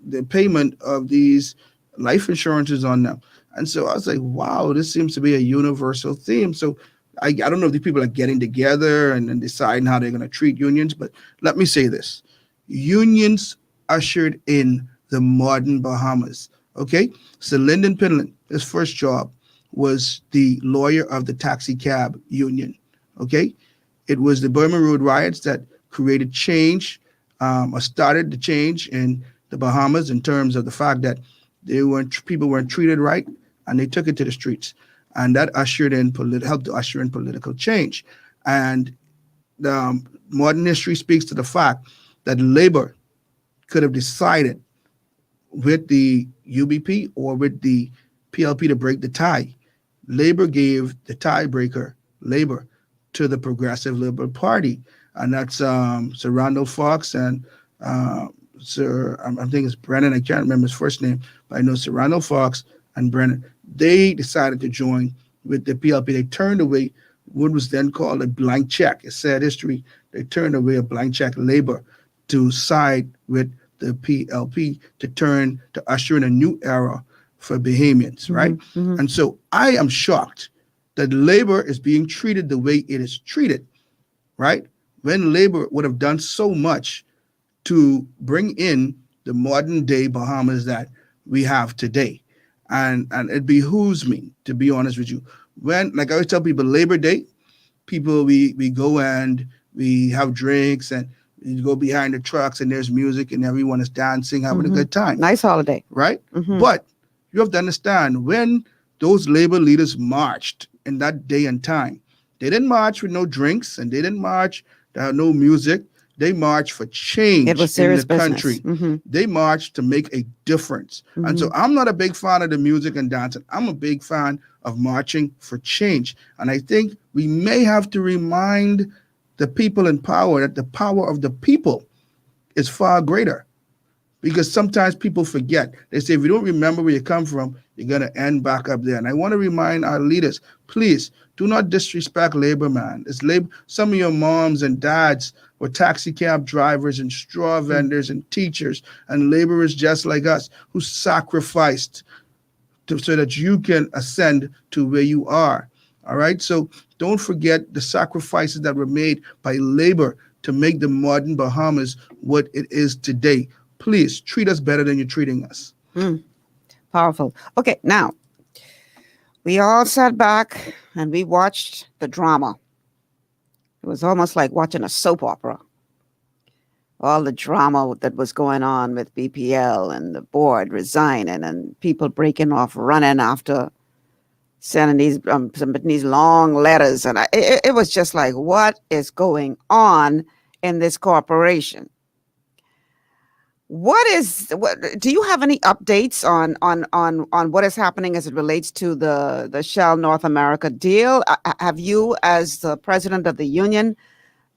S8: the payment of these life insurances on them. And so I was like, wow, this seems to be a universal theme. So I don't know if these people are getting together and deciding how they're going to treat unions, but let me say this. Unions ushered in the modern Bahamas, okay? So Lyndon Pinland, his first job was the lawyer of the taxi cab union, okay? It was the Burma Road riots that created change, or started the change in the Bahamas in terms of the fact that people weren't treated right, and they took it to the streets. And that helped to usher in political change. And modern history speaks to the fact that labor could have decided with the UBP or with the PLP to break the tie. Labor gave the tiebreaker, labor, to the Progressive Liberal Party. And that's Sir Randall Fox and Sir, I think it's Brennan. I can't remember his first name, but I know Sir Randall Fox and Brennan. They decided to join with the PLP. They turned away what was then called a blank check. It's sad history. They turned away a blank check, labor, to side with the PLP to usher in a new era for Bahamians, right?
S7: Mm-hmm.
S8: And so I am shocked that labor is being treated the way it is treated, right? When labor would have done so much to bring in the modern day Bahamas that we have today. And it behooves me, to be honest with you. When, like I always tell people, Labor Day, people, we go and we have drinks and you go behind the trucks and there's music and everyone is dancing, having a good time.
S7: Nice holiday.
S8: Right?
S7: Mm-hmm.
S8: But you have to understand, when those labor leaders marched in that day and time, they didn't march with no drinks and they didn't march, no music. They marched for change
S7: It was
S8: in the
S7: serious
S8: country.
S7: business. Mm-hmm.
S8: They marched to make a difference. And so I'm not a big fan of the music and dancing. I'm a big fan of marching for change. And I think we may have to remind the people in power that the power of the people is far greater. Because sometimes people forget. They say, if you don't remember where you come from, you're going to end back up there. And I want to remind our leaders, please do not disrespect labor, man. It's labor. Some of your moms and dads were taxi cab drivers and straw vendors and teachers and laborers just like us who sacrificed so that you can ascend to where you are. All right. So don't forget the sacrifices that were made by labor to make the modern Bahamas what it is today. Please treat us better than you're treating us.
S7: Powerful. Okay, now we all sat back and we watched the drama. It was almost like watching a soap opera. All the drama that was going on with BPL and the board resigning and people breaking off, running after sending these long letters. And it was just like, what is going on in this corporation? What do you have any updates on what is happening as it relates to the Shell North America deal? Have you, as the president of the union,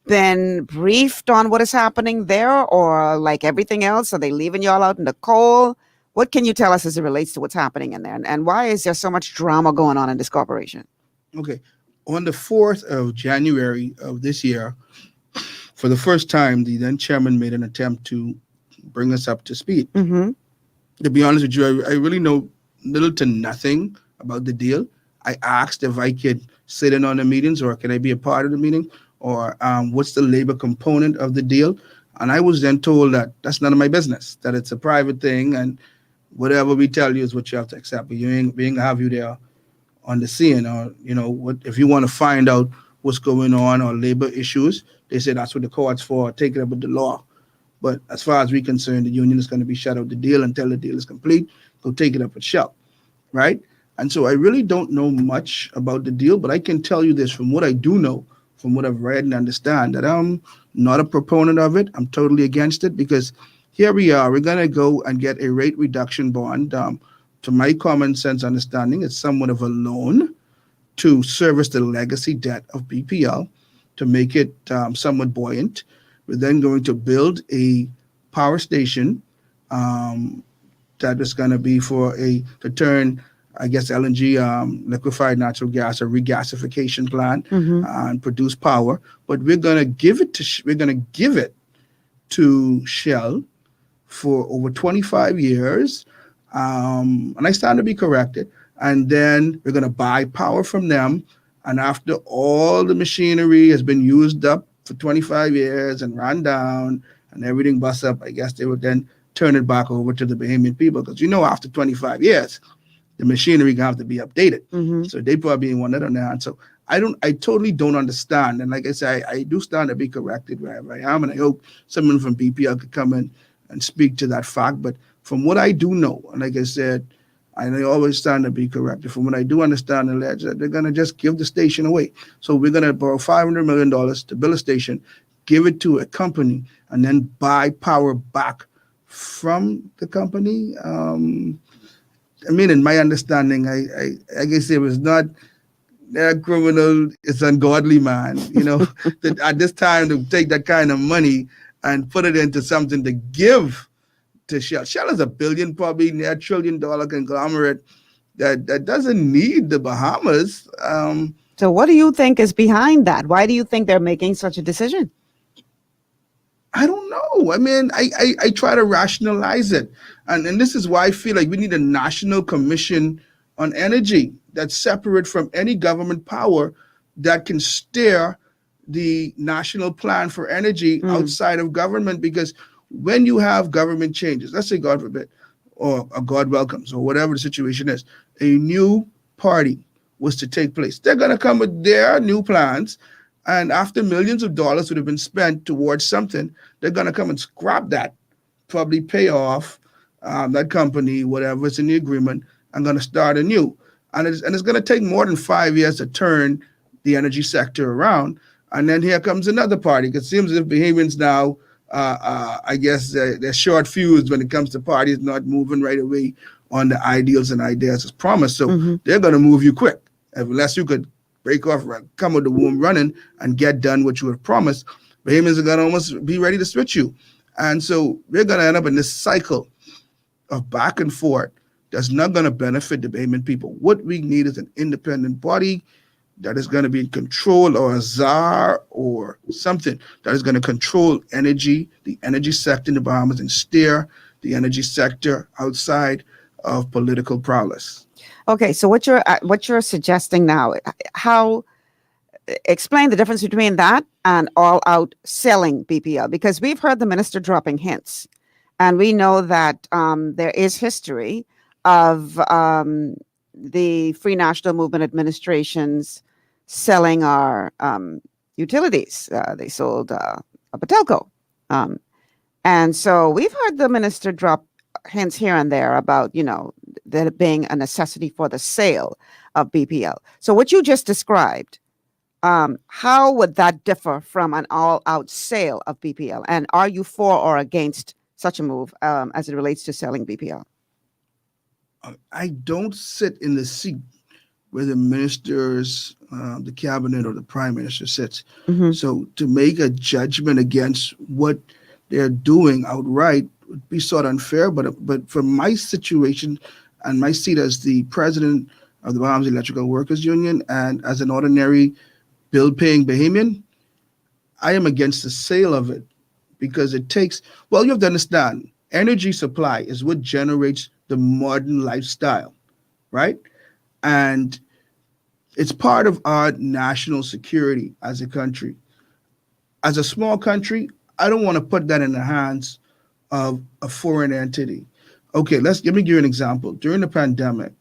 S7: been briefed on what is happening there, or like everything else, are they leaving y'all out in the cold? What can you tell us as it relates to what's happening in there, and why is there so much drama going on in this corporation?
S8: Okay, on the 4th of January of this year, for the first time, the then chairman made an attempt to bring us up to speed.
S7: Mm-hmm.
S8: To be honest with you, I really know little to nothing about the deal. I asked if I could sit in on the meetings or can I be a part of the meeting, or what's the labor component of the deal. And I was then told that that's none of my business, that it's a private thing and whatever we tell you is what you have to accept. But we ain't gonna have you there on the scene, or, what if you want to find out what's going on or labor issues, they say that's what the court's for, take it up with the law. But as far as we're concerned, the union is going to be shut out the deal until the deal is complete. Go take it up with Shell, right? And so I really don't know much about the deal, but I can tell you this from what I do know, from what I've read and understand, that I'm not a proponent of it. I'm totally against it, because here we are. We're going to go and get a rate reduction bond. To my common sense understanding, it's somewhat of a loan to service the legacy debt of BPL to make it somewhat buoyant. We're then going to build a power station that is going to be to turn, I guess, LNG, liquefied natural gas, a regasification plant, and produce power. But we're going to give it to Shell for over 25 years, and I stand to be corrected. And then we're going to buy power from them. And after all the machinery has been used up for 25 years and run down and everything busts up, I guess they would then turn it back over to the Bahamian people, because after 25 years, the machinery gonna have to be updated. So they probably want that on their hand. So I totally don't understand. And like I say, I do stand to be corrected wherever I am, and I hope someone from BPL could come in and speak to that fact. But from what I do know, and like I said, I always stand to be corrected. From what I do understand, that they're going to just give the station away. So we're going to borrow $500 million to build a station, give it to a company, and then buy power back from the company. I mean, in my understanding, I guess it was not that criminal. It's ungodly, man. You know, that at this time to take that kind of money and put it into something to give to Shell. Shell is a billion, probably near $1 trillion conglomerate that doesn't need the Bahamas.
S7: So what do you think is behind that? Why do you think they're making such a decision?
S8: I don't know. I mean, I try to rationalize it. And this is why I feel like we need a national commission on energy that's separate from any government power that can steer the national plan for energy outside of government. Because when you have government changes, let's say God forbid, or God welcomes, or whatever the situation is, a new party was to take place, they're going to come with their new plans. And after millions of dollars would have been spent towards something, they're going to come and scrap that, probably pay off that company, whatever's in the agreement, and going to start anew. And it's going to take more than 5 years to turn the energy sector around. And then here comes another party. It seems as if Bahamians now, I guess, they're short fused when it comes to parties not moving right away on the ideals and ideas as promised. So they're going to move you quick, unless you could break off, come with the womb running and get done what you have promised. Bahamians are going to almost be ready to switch you. And so we're going to end up in this cycle of back and forth that's not going to benefit the Bahamian people. What we need is an independent body that is going to be in control, or a czar or something that is going to control energy, the energy sector in the Bahamas, and steer the energy sector outside of political prowess.
S7: Okay, so what you're suggesting now, explain the difference between that and all out selling BPL, because we've heard the minister dropping hints, and we know that there is history of the Free National Movement administrations selling our utilities. They sold Patelco. And so we've heard the minister drop hints here and there about, there being a necessity for the sale of BPL. So what you just described, how would that differ from an all-out sale of BPL? And are you for or against such a move as it relates to selling BPL?
S8: I don't sit in the seat where the ministers, the cabinet, or the prime minister sits. So to make a judgment against what they're doing outright would be sort of unfair. But from my situation and my seat as the president of the Bahamas Electrical Workers Union and as an ordinary bill-paying Bahamian, I am against the sale of it, because it takes, well, you have to understand, energy supply is what generates the modern lifestyle, right? And it's part of our national security as a country. As a small country, I don't want to put that in the hands of a foreign entity. Okay, let me give you an example. During the pandemic,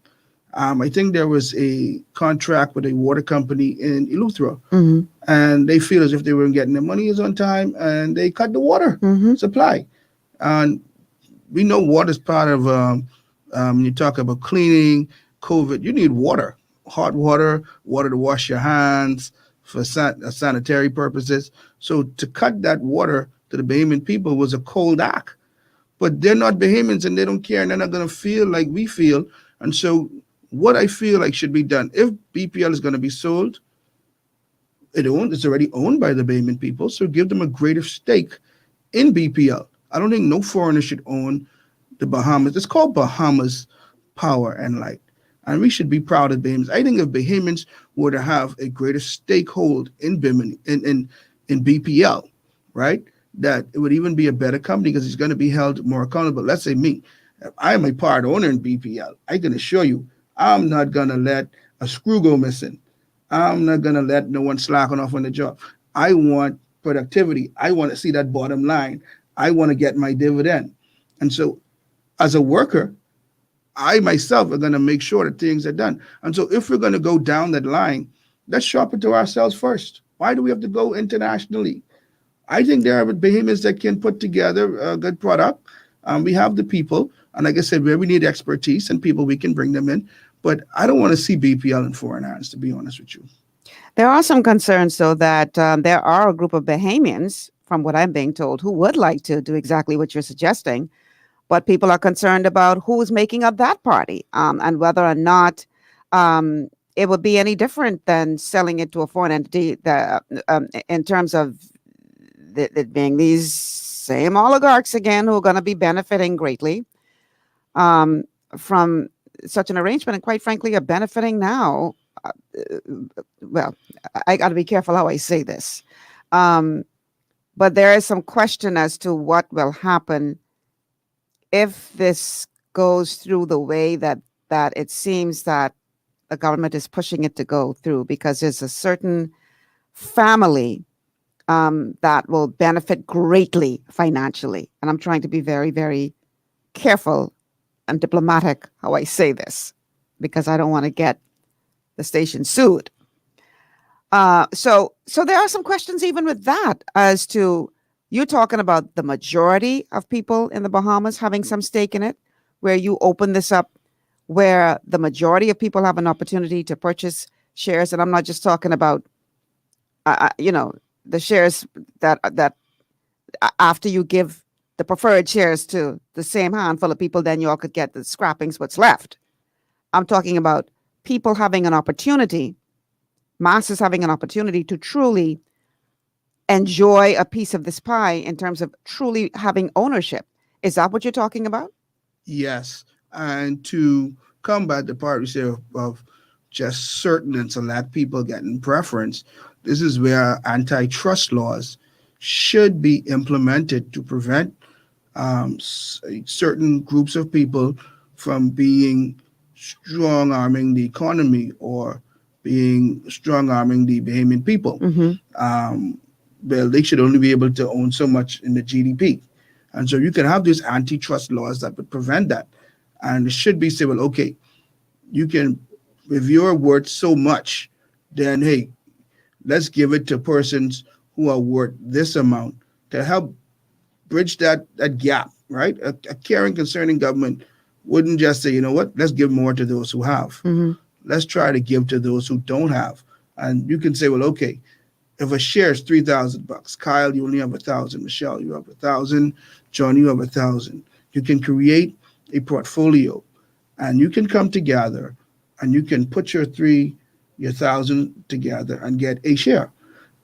S8: I think there was a contract with a water company in Eleuthera, and they feel as if they weren't getting their money on time, and they cut the water supply. And we know water is part of, when you talk about cleaning, COVID, you need water, hot water, water to wash your hands for sanitary purposes. So to cut that water to the Bahamian people was a cold act. But they're not Bahamians, and they don't care, and they're not going to feel like we feel. And so what I feel like should be done, if BPL is going to be sold, it's already owned by the Bahamian people, so give them a greater stake in BPL. I don't think no foreigner should own the Bahamas. It's called Bahamas Power and Light, and we should be proud of Bahamians. I think if Bahamians were to have a greater stakehold in BPL, right, that it would even be a better company, because it's going to be held more accountable. Let's say me, if I am a part owner in BPL, I can assure you I'm not going to let a screw go missing. I'm not going to let no one slacking off on the job. I want productivity. I want to see that bottom line. I want to get my dividend. And so as a worker, I myself are going to make sure that things are done. And so if we're going to go down that line, let's shop it to ourselves first. Why do we have to go internationally? I think there are Bahamians that can put together a good product. We have the people. And like I said, where we need expertise and people, we can bring them in. But I don't want to see BPL in foreign hands, to be honest with you.
S7: There are some concerns, though, that there are a group of Bahamians, from what I'm being told, who would like to do exactly what you're suggesting. But people are concerned about who's making up that party, and whether or not it would be any different than selling it to a foreign entity that, in terms of it being these same oligarchs again who are going to be benefiting greatly from such an arrangement, and quite frankly are benefiting now. Well, I got to be careful how I say this, but there is some question as to what will happen if this goes through the way that it seems that the government is pushing it to go through, because there's a certain family that will benefit greatly financially. And I'm trying to be very, very careful and diplomatic how I say this, because I don't want to get the station sued. So there are some questions even with that, as to, you're talking about the majority of people in the Bahamas having some stake in it, where you open this up, where the majority of people have an opportunity to purchase shares. And I'm not just talking about, the shares that after you give the preferred shares to the same handful of people, then you all could get the scrappings, what's left. I'm talking about people having an opportunity, masses having an opportunity to truly enjoy a piece of this pie in terms of truly having ownership. Is that what you're talking about?
S8: Yes. And to combat the part you say of just certain and select people getting preference, this is where antitrust laws should be implemented to prevent certain groups of people from being strong arming the economy or being strong arming the Bahamian people. Well, they should only be able to own so much in the GDP. And so you can have these antitrust laws that would prevent that. And it should be say, well, okay, you can, if you're worth so much, then hey, let's give it to persons who are worth this amount to help bridge that gap, right? A caring, concerning government wouldn't just say, you know what, let's give more to those who have. Let's try to give to those who don't have. And you can say, well, okay, if a share is $3,000, Kyle, you only have 1,000. Michelle, you have 1,000. John, you have 1,000. You can create a portfolio, and you can come together, and you can put your 1,000 together and get a share.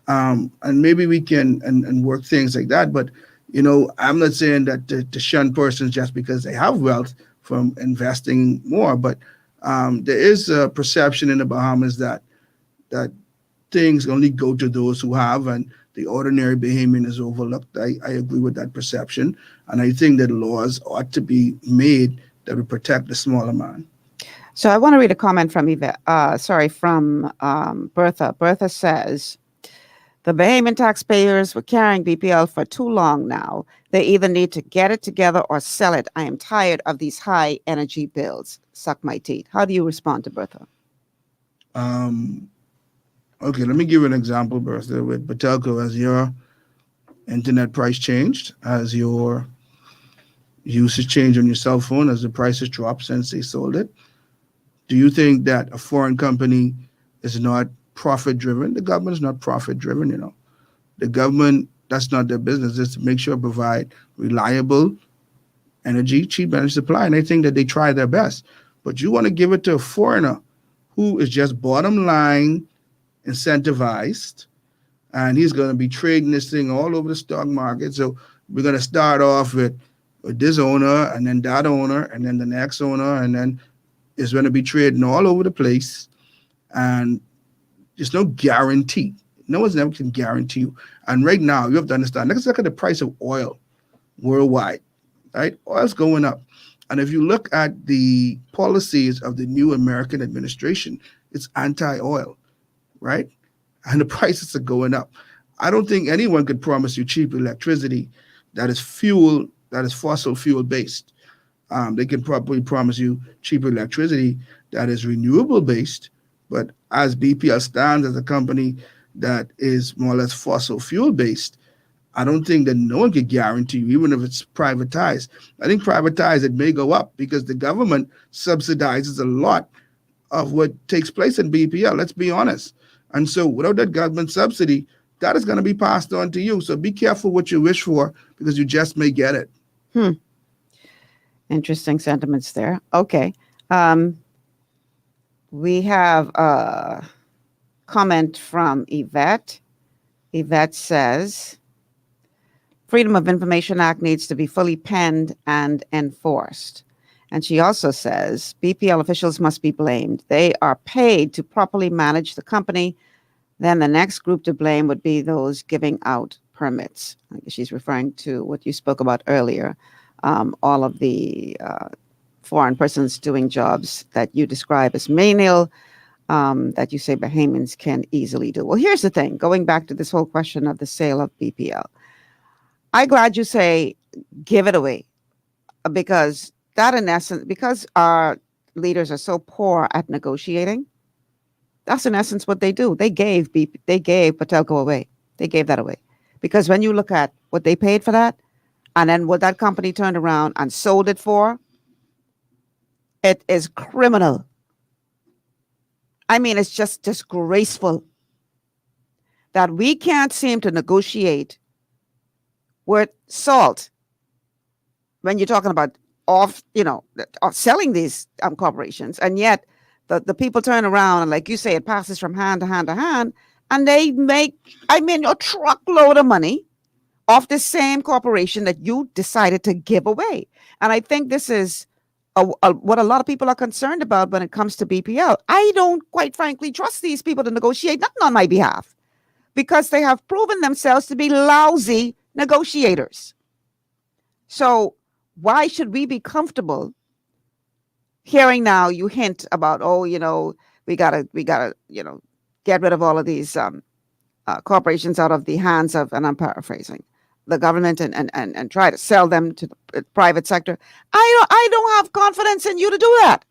S8: And maybe we can and work things like that. But I'm not saying that to shun persons just because they have wealth from investing more. But there is a perception in the Bahamas that things only go to those who have, and the ordinary Bahamian is overlooked. I agree with that perception, and I think that laws ought to be made that would protect the smaller man.
S7: So I want to read a comment from Bertha. Bertha says, the Bahamian taxpayers were carrying BPL for too long now. They either need to get it together or sell it. I am tired of these high energy bills. Suck my teeth. How do you respond to Bertha?
S8: Okay, let me give you an example, Bertha. With Batelco, has your internet price changed? Has your usage changed on your cell phone? Has the prices dropped since they sold it? Do you think that a foreign company is not profit-driven? The government is not profit-driven, The government, that's not their business. It's to make sure provide reliable energy, cheap energy supply. And I think that they try their best. But you want to give it to a foreigner who is just bottom line incentivized, and he's going to be trading this thing all over the stock market. So we're going to start off with this owner, and then that owner, and then the next owner, and then it's going to be trading all over the place. And there's no guarantee. No one's ever can guarantee you. And right now, you have to understand, let's look at the price of oil worldwide, right? Oil's going up. And if you look at the policies of the new American administration, it's anti-oil, right? And the prices are going up. I don't think anyone could promise you cheap electricity that is fossil fuel based. They can probably promise you cheap electricity that is renewable based, but as BPL stands as a company that is more or less fossil fuel based, I don't think that no one could guarantee you, even if it's privatized. I think privatized, it may go up because the government subsidizes a lot of what takes place in BPL, let's be honest. And so without that government subsidy, that is going to be passed on to you. So be careful what you wish for, because you just may get it.
S7: Interesting sentiments there. Okay. We have a comment from Yvette. Yvette says, Freedom of Information Act needs to be fully penned and enforced. And she also says, BPL officials must be blamed. They are paid to properly manage the company. Then the next group to blame would be those giving out permits. I guess she's referring to what you spoke about earlier, all of the foreign persons doing jobs that you describe as menial, that you say Bahamians can easily do. Well, here's the thing, going back to this whole question of the sale of BPL. I'm glad you say give it away, because that in essence, because our leaders are so poor at negotiating, that's in essence what they do. They gave Patelco away. They gave that away. Because when you look at what they paid for that, and then what that company turned around and sold it for, it is criminal. I mean, it's just disgraceful that we can't seem to negotiate with salt when you're talking about selling these corporations, and yet the people turn around and, like you say, it passes from hand to hand to hand, and they make, a truckload of money off the same corporation that you decided to give away. And I think this is what a lot of people are concerned about when it comes to BPL. I don't, quite frankly, trust these people to negotiate nothing on my behalf, because they have proven themselves to be lousy negotiators. So why should we be comfortable hearing now you hint about, we gotta get rid of all of these corporations out of the hands of, and I'm paraphrasing, the government, and try to sell them to the private sector. I don't have confidence in you to do that,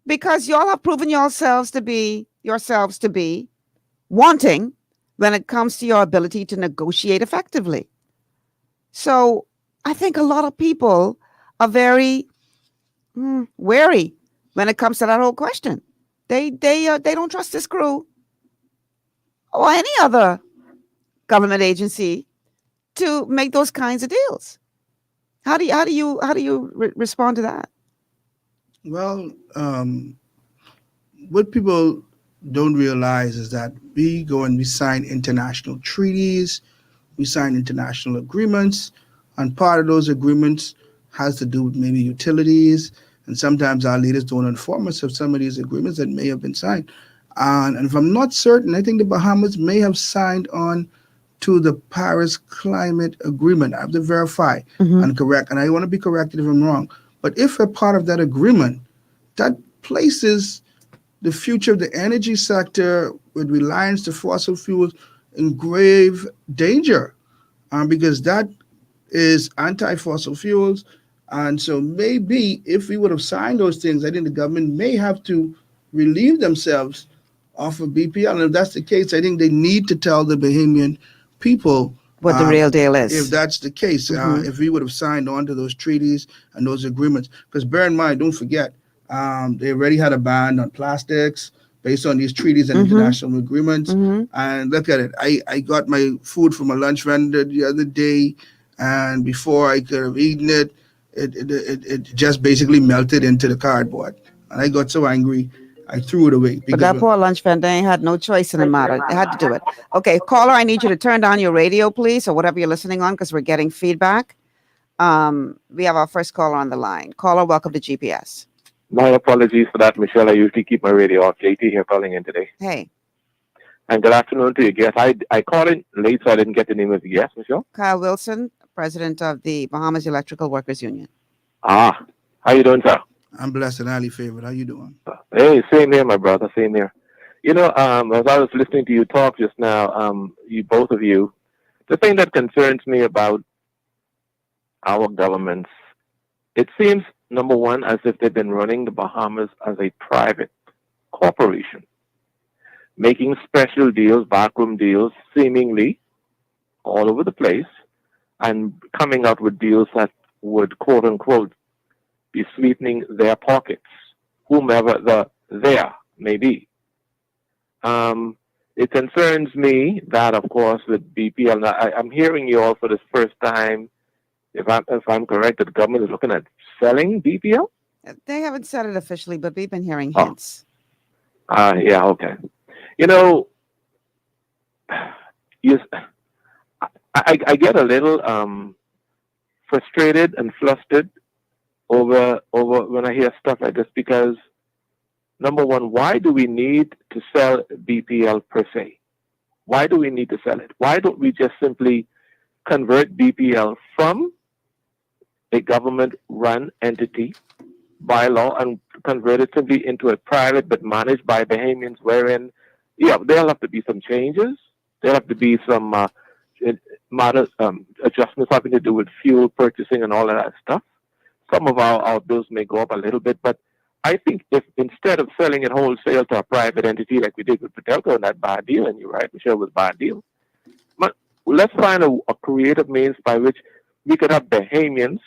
S7: because y'all have proven yourselves to be wanting when it comes to your ability to negotiate effectively. So I think a lot of people are very wary when it comes to that whole question. They don't trust this crew or any other government agency to make those kinds of deals. How do you respond to that?
S8: Well, what people don't realize is that we go and we sign international treaties, we sign international agreements, and part of those agreements has to do with maybe utilities, and sometimes our leaders don't inform us of some of these agreements that may have been signed. And if I'm not certain, I think the Bahamas may have signed on to the Paris Climate Agreement. I have to verify and correct, and I want to be corrected if I'm wrong. But if a part of that agreement, that places the future of the energy sector with reliance to fossil fuels in grave danger, because that is anti-fossil fuels. And so maybe if we would have signed those things, I think the government may have to relieve themselves off of BPL. And if that's the case, I think they need to tell the Bahamian people
S7: what the real deal is.
S8: If that's the case, if we would have signed on to those treaties and those agreements. Because bear in mind, don't forget, they already had a ban on plastics based on these treaties and international agreements. And look at it. I got my food from a lunch vendor the other day, and before I could have eaten it, it just basically melted into the cardboard. And I got so angry, I threw it away.
S7: But that poor lunch vendor ain't had no choice in the matter. They had to do it. Okay, caller, I need you to turn down your radio, please, or whatever you're listening on, because we're getting feedback. We have our first caller on the line. Caller, welcome to GPS.
S17: My apologies for that, Michelle. I usually keep my radio off. JT here calling in today.
S7: Hey.
S17: And good afternoon to your guest. I called in late, so I didn't get the name of the guest, Michelle.
S7: Kyle Wilson, president of the Bahamas Electrical Workers Union.
S17: How you doing, sir?
S8: I'm blessed and highly favored. How you doing?
S17: Hey, same here, my brother. Same here. As I was listening to you talk just now, both of you, the thing that concerns me about our governments, it seems, number one, as if they've been running the Bahamas as a private corporation, making special deals, backroom deals, seemingly all over the place, and coming out with deals that would, quote unquote, be sweetening their pockets, whomever there may be. it concerns me that, of course, with BPL, now, I'm hearing you all for the first time. If I'm correct, that the government is looking at selling BPL.
S7: They haven't said it officially, but we've been hearing hints.
S17: Yeah, okay. You know, I get a little frustrated and flustered over when I hear stuff like this because, number one, why do we need to sell BPL per se? Why do we need to sell it? Why don't we just simply convert BPL from a government-run entity by law and convert it simply into a private but managed by Bahamians, wherein, there'll have to be some changes. There'll have to be some adjustments having to do with fuel purchasing and all of that stuff. Some of our bills may go up a little bit, but I think if instead of selling it wholesale to a private entity like we did with Patelco and that bad deal, and you're right, Michelle, was a bad deal, but let's find a creative means by which we could have Bahamians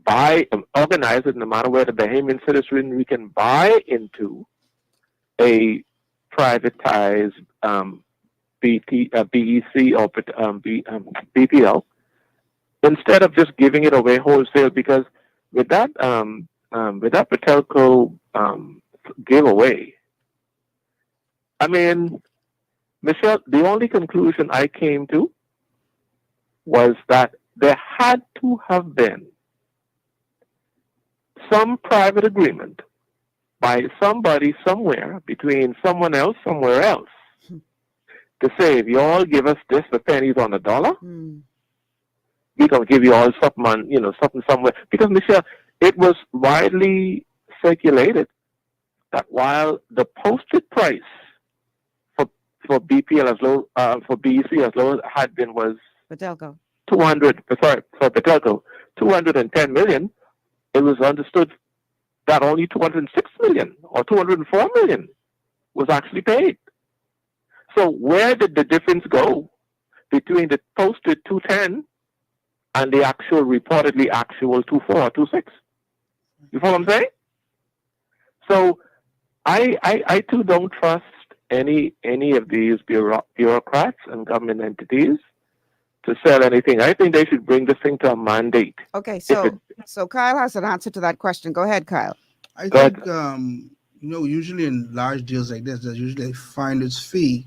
S17: buy and organize it in a manner where the Bahamian citizen we can buy into a privatized BEC or BPL instead of just giving it away wholesale. Because with that Patelco giveaway, I mean, Michelle, the only conclusion I came to was that there had to have been some private agreement by somebody somewhere between someone else somewhere else to say, if you all give us this for pennies on the dollar, we're going to give you all something, something somewhere. Because, Michelle, it was widely circulated that while the posted price for BPL as low, for BEC as low as it had been was
S7: Patelco.
S17: For Patelco, 210 million, it was understood that only 206 million or 204 million was actually paid. So where did the difference go between the posted 210 and the actual reportedly actual 24 or 26? You follow what I'm saying? So I too don't trust any of these bureaucrats and government entities to sell anything. I think they should bring this thing to a mandate.
S7: Okay, so Kyle has an answer to that question. Go ahead, Kyle.
S8: I think usually in large deals like this, there's usually a finder's fee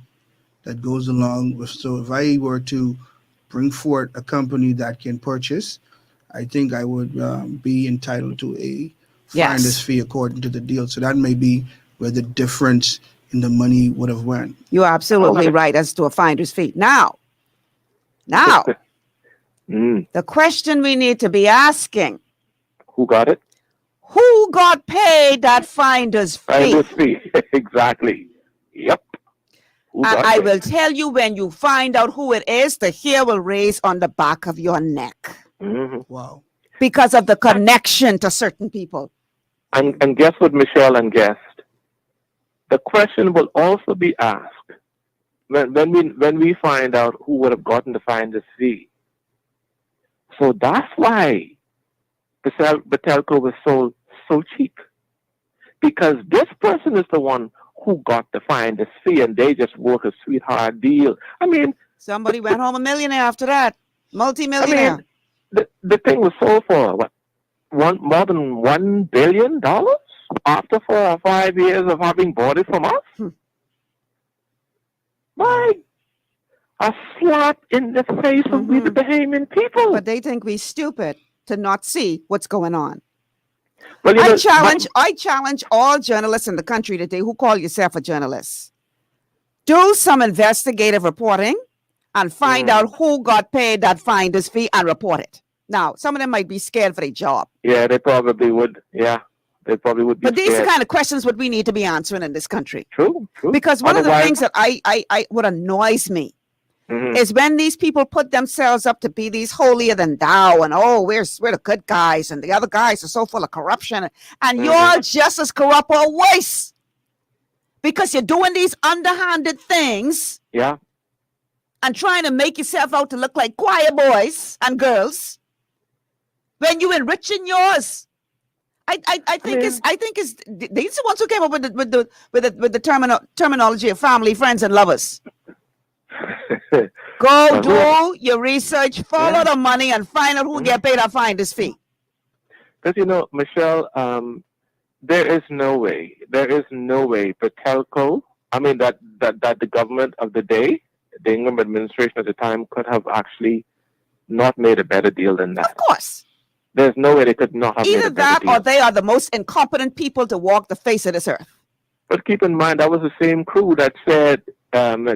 S8: that goes along with. So if I were to bring forth a company that can purchase, I think I would be entitled to a finder's fee according to the deal. So that may be where the difference in the money would have went.
S7: You're absolutely right as to a finder's fee. Now, the question we need to be asking:
S17: who got it?
S7: Who got paid that finder's fee?
S17: Finder's fee, exactly. Yep.
S7: And I will tell you, when you find out who it is, the hair will raise on the back of your neck.
S17: Mm-hmm.
S8: Wow.
S7: Because of the connection to certain people.
S17: And guess what, Michelle and guest? The question will also be asked when we find out who would have gotten the finder's fee. So that's why Patelco was sold so cheap. Because this person is the one who got the finder's fee, and they just work a sweetheart deal. I mean,
S7: somebody went home a millionaire after that, multi-millionaire.
S17: I mean, the thing was sold for what, more than $1 billion after 4 or 5 years of having bought it from us. My, a slap in the face of we the Bahamian people.
S7: But they think we're stupid to not see what's going on.
S17: Well,
S7: I challenge all journalists in the country today who call yourself a journalist. Do some investigative reporting and find out who got paid that finder's fee and report it. Now, some of them might be scared for their job.
S17: Yeah, they probably would. Yeah, they probably would be
S7: But these are
S17: scared.
S7: the kind of questions what we need to be answering in this country.
S17: True.
S7: Because one of the things that I what annoys me is when these people put themselves up to be these holier than thou, and we're the good guys, and the other guys are so full of corruption, and you're just as corrupt or worse because you're doing these underhanded things.
S17: Yeah.
S7: And trying to make yourself out to look like choir boys and girls when you enriching yours I think it's these are the ones who came up with the terminology of family, friends, and lovers. Go do your research, follow the money, and find out who get paid a finder's fee.
S17: Because Michelle, there is no way Patelco, that the government of the day, the Ingham administration at the time, could have actually not made a better deal than that.
S7: Of course.
S17: There's no way they could not have made
S7: Either
S17: a better
S7: that
S17: deal.
S7: or they are the most incompetent people to walk the face of this earth.
S17: But keep in mind, that was the same crew that said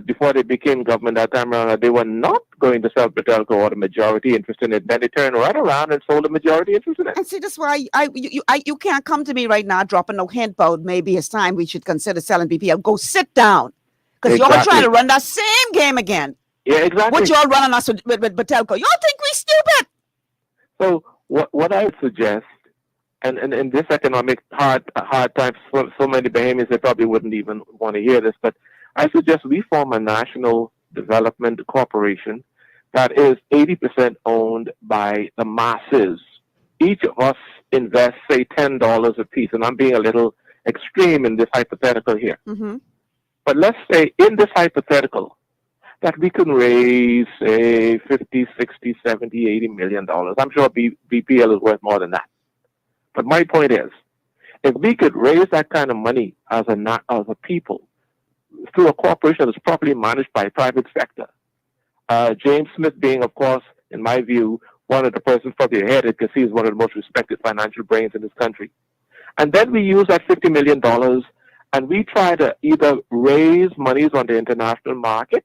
S17: before they became government that time around that they were not going to sell Patelco or the majority interest in it. Then they turned right around and sold the majority interest in it.
S7: And see, that's why you can't come to me right now dropping no hint about maybe it's time we should consider selling BPL. Go sit down. Because y'all trying to run that same game again.
S17: Yeah, exactly.
S7: What y'all running us with Patelco? Y'all think we stupid?
S17: So what I would suggest, and in this economic hard times, so many Bahamians, they probably wouldn't even want to hear this, but I suggest we form a national development corporation that is 80% owned by the masses. Each of us invest, say, $10 a piece, and I'm being a little extreme in this hypothetical here.
S7: Mm-hmm.
S17: But let's say in this hypothetical that we can raise, say, 50, 60, 70, $80 million. I'm sure BPL is worth more than that. But my point is, if we could raise that kind of money as a people through a corporation that is properly managed by private sector, James Smith being, of course, in my view, one of the persons probably ahead because he is one of the most respected financial brains in this country. And then we use that $50 million and we try to either raise monies on the international market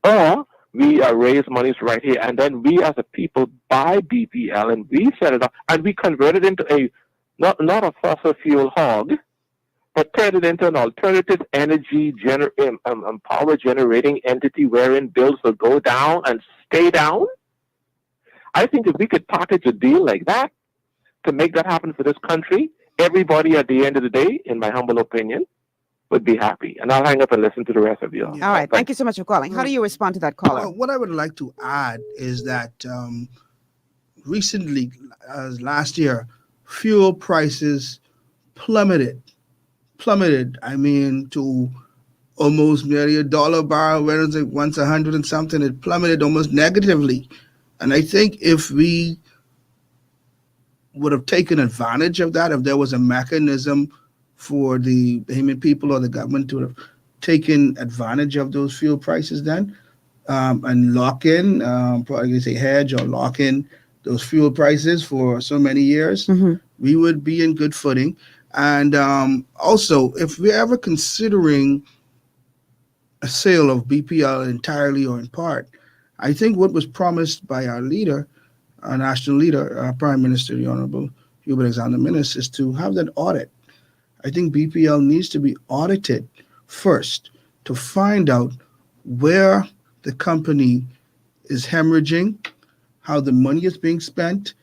S17: or we raise monies right here, and then we as a people buy BPL and we set it up and we convert it into a not a fossil fuel hog, but turn it into an alternative energy power generating entity wherein bills will go down and stay down. I think if we could package a deal like that to make that happen for this country, everybody at the end of the day, in my humble opinion, would be happy. And I'll hang up and listen to the rest of you.
S7: All right. Thank you so much for calling. How do you respond to that caller?
S8: What I would like to add is that recently, last year, fuel prices plummeted. I mean, to almost nearly $1 a barrel, where it's like once 100 and something, it plummeted almost negatively. And I think if we would have taken advantage of that, if there was a mechanism for the Bahamian people or the government to have taken advantage of those fuel prices then and lock in, probably say hedge or lock in those fuel prices for so many years, we would be in good footing. And also, if we're ever considering a sale of BPL entirely or in part, I think what was promised by our leader, our national leader, our Prime Minister, the Honorable Hubert Alexander Minnis, is to have that audit. I think BPL needs to be audited first to find out where the company is hemorrhaging, how the money is being spent,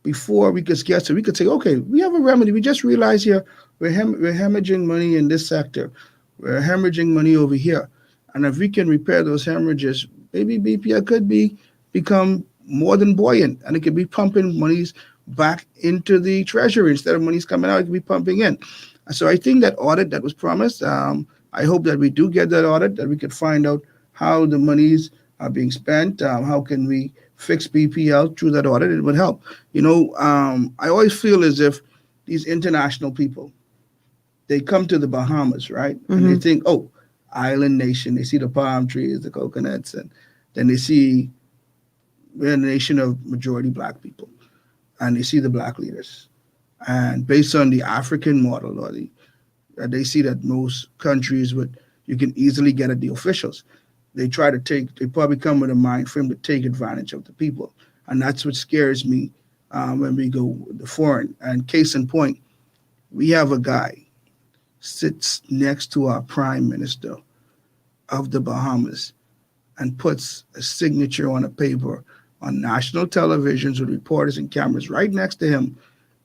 S8: before we could get so we could say, okay, we have a remedy. We just realized here we're hemorrhaging money in this sector. We're hemorrhaging money over here. And if we can repair those hemorrhages, maybe BPL could become more than buoyant, and it could be pumping monies back into the treasury. Instead of monies coming out, it could be pumping in. So I think that audit that was promised, I hope that we do get that audit, that we could find out how the monies are being spent, how can we fix BPL through that audit. It would help. I always feel as if these international people, they come to the Bahamas, right? And they think, oh, island nation. They see the palm trees, the coconuts, and then they see we're a nation of majority black people, and they see the black leaders. And based on the African model, or they see that most countries you can easily get at the officials. They probably come with a mind frame to take advantage of the people. And that's what scares me when we go with the foreign. And case in point, we have a guy sits next to our prime minister of the Bahamas and puts a signature on a paper on national televisions with reporters and cameras right next to him,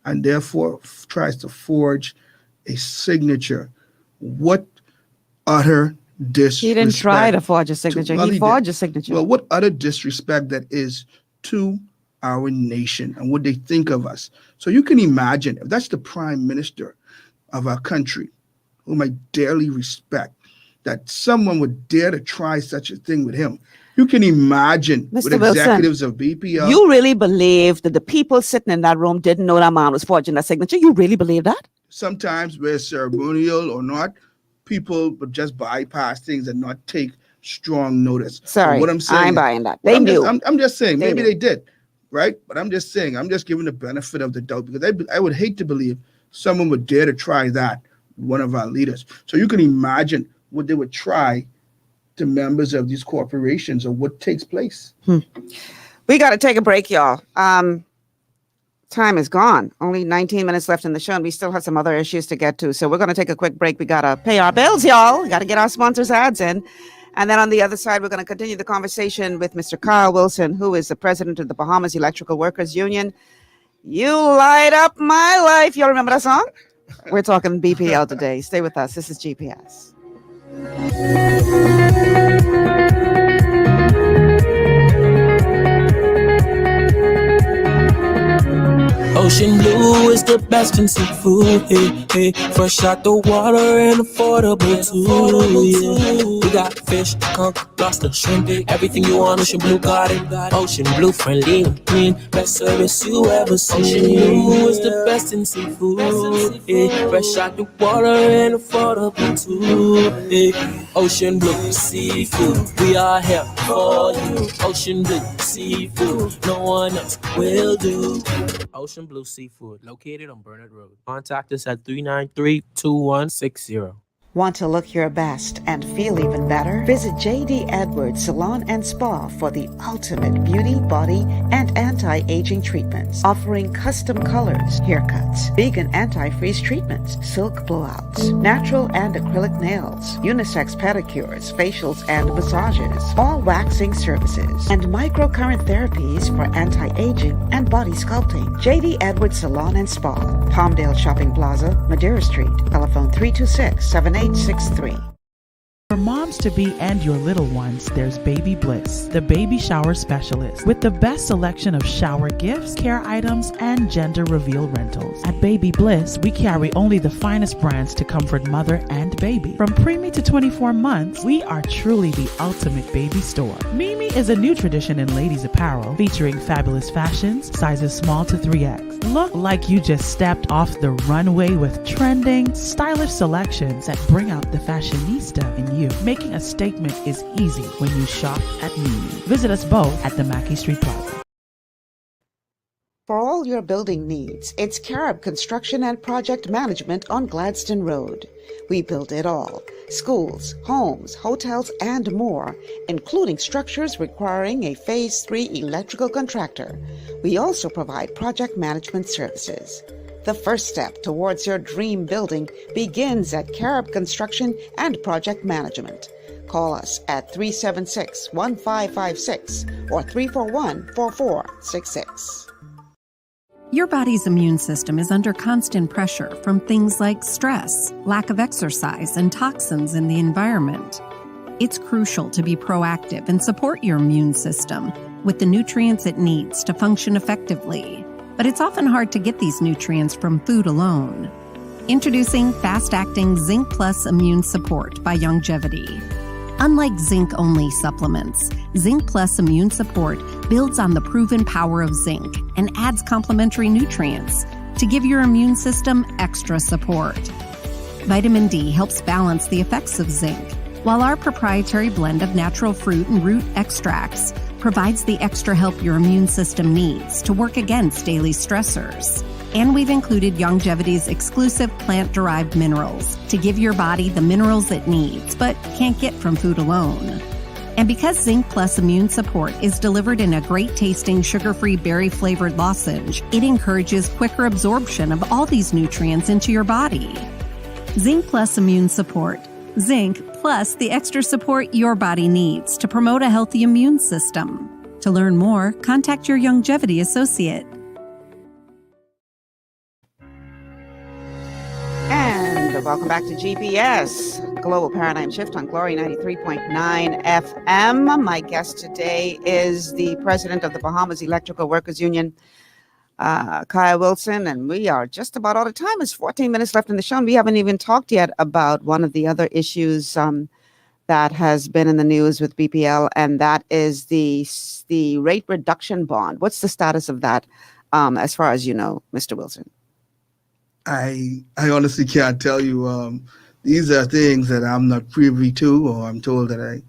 S8: and therefore tries to forge a signature. What utter disrespect.
S7: He didn't try to forge a signature. He forged a signature.
S8: Well, what utter disrespect that is to our nation and what they think of us. So you can imagine if that's the prime minister of our country, whom I dearly respect, that someone would dare to try such a thing with him. You can imagine
S7: Mr.
S8: with executives of BPL.
S7: You really believe that the people sitting in that room didn't know that man was forging that signature? You really believe that?
S8: Sometimes, whether ceremonial or not, people would just bypass things and not take strong notice.
S7: Sorry,
S8: but what I'm saying,
S7: I'm buying that. They knew.
S8: I'm just saying,
S7: They
S8: maybe
S7: knew.
S8: they did, right? But I'm just saying, I'm just giving the benefit of the doubt because I would hate to believe someone would dare to try that with one of our leaders. So you can imagine what they would try to members of these corporations or what takes place.
S7: We got to take a break, y'all. Time is gone. Only 19 minutes left in the show, and we still have some other issues to get to. So we're going to take a quick break. We got to pay our bills, y'all. We got to get our sponsors' ads in. And then on the other side, we're going to continue the conversation with Mr. Kyle Wilson, who is the president of the Bahamas Electrical Workers Union. You light up my life. Y'all remember that song? We're talking BPL today. Stay with us. This is GPS.
S18: Ocean blue is the best in seafood, hey, hey. Fresh out the water and affordable too, yeah. We got fish, conch, lobster, shrimp, everything you want. Ocean blue got it. Ocean blue, friendly and clean, best service you ever seen. Ocean blue is the best in seafood, yeah. Fresh out the water and affordable too, yeah. Ocean blue seafood, we are here for you. Ocean blue seafood, no one else will do. Ocean Blue Seafood, located on Burnett Road. Contact us at 393-2160.
S16: Want to look your best and feel even better? Visit J.D. Edwards Salon and Spa for the ultimate beauty, body, and anti-aging treatments, offering custom colors, haircuts, vegan anti-freeze treatments, silk blowouts, natural and acrylic nails, unisex pedicures, facials and massages, all waxing services, and microcurrent therapies for anti-aging and body sculpting. J.D. Edwards Salon and Spa, Palmdale Shopping Plaza, Madeira Street, telephone 326-7863.
S2: For moms to be and your little ones, there's Baby Bliss, the baby shower specialist, with the best selection of shower gifts, care items, and gender reveal rentals. At Baby Bliss, we carry only the finest brands to comfort mother and baby. From preemie to 24 months, we are truly the ultimate baby store. Mimi is a new tradition in ladies apparel, featuring fabulous fashions, sizes small to 3X. Look like you just stepped off the runway with trending, stylish selections that bring out the fashionista in you. Making a statement is easy when you shop at Mimi. Visit us both at the Mackey Street Plaza.
S16: For all your building needs, it's Carib Construction and Project Management on Gladstone Road. We build it all: schools, homes, hotels, and more, including structures requiring a Phase 3 electrical contractor. We also provide project management services. The first step towards your dream building begins at Carib Construction and Project Management. Call us at 376-1556 or 341-4466.
S14: Your body's immune system is under constant pressure from things like stress, lack of exercise, and toxins in the environment. It's crucial to be proactive and support your immune system with the nutrients it needs to function effectively. But it's often hard to get these nutrients from food alone. Introducing fast-acting Zinc Plus Immune Support by Longevity. Unlike zinc-only supplements, Zinc Plus Immune Support builds on the proven power of zinc and adds complementary nutrients to give your immune system extra support. Vitamin D helps balance the effects of zinc, while our proprietary blend of natural fruit and root extracts provides the extra help your immune system needs to work against daily stressors. And we've included Longevity's exclusive plant-derived minerals to give your body the minerals it needs, but can't get from food alone. And because Zinc Plus Immune Support is delivered in a great-tasting, sugar-free, berry-flavored lozenge, it encourages quicker absorption of all these nutrients into your body. Zinc Plus Immune Support. Zinc plus the extra support your body needs to promote a healthy immune system. To learn more, contact your Longevity associate.
S7: And right, welcome back to GPS, Global Paradigm Shift on Glory 93.9 FM. My guest today is the president of the Bahamas Electrical Workers Union, Kyle Wilson, and we are just about out of time. There's 14 minutes left in the show, and we haven't even talked yet about one of the other issues that has been in the news with BPL, and that is the rate reduction bond. What's the status of that, as far as you know, Mr. Wilson?
S8: I honestly can't tell you. These are things that I'm not privy to, or I'm told that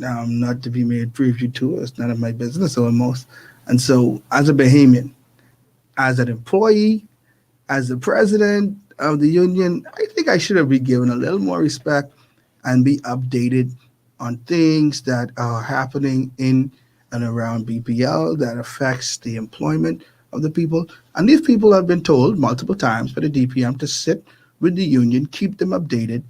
S8: I'm not to be made privy to. It's none of my business almost. And so, as a Bahamian, as an employee, as the president of the union, I think I should have been given a little more respect and be updated on things that are happening in and around BPL that affects the employment of the people. And these people have been told multiple times by the DPM to sit with the union, keep them updated,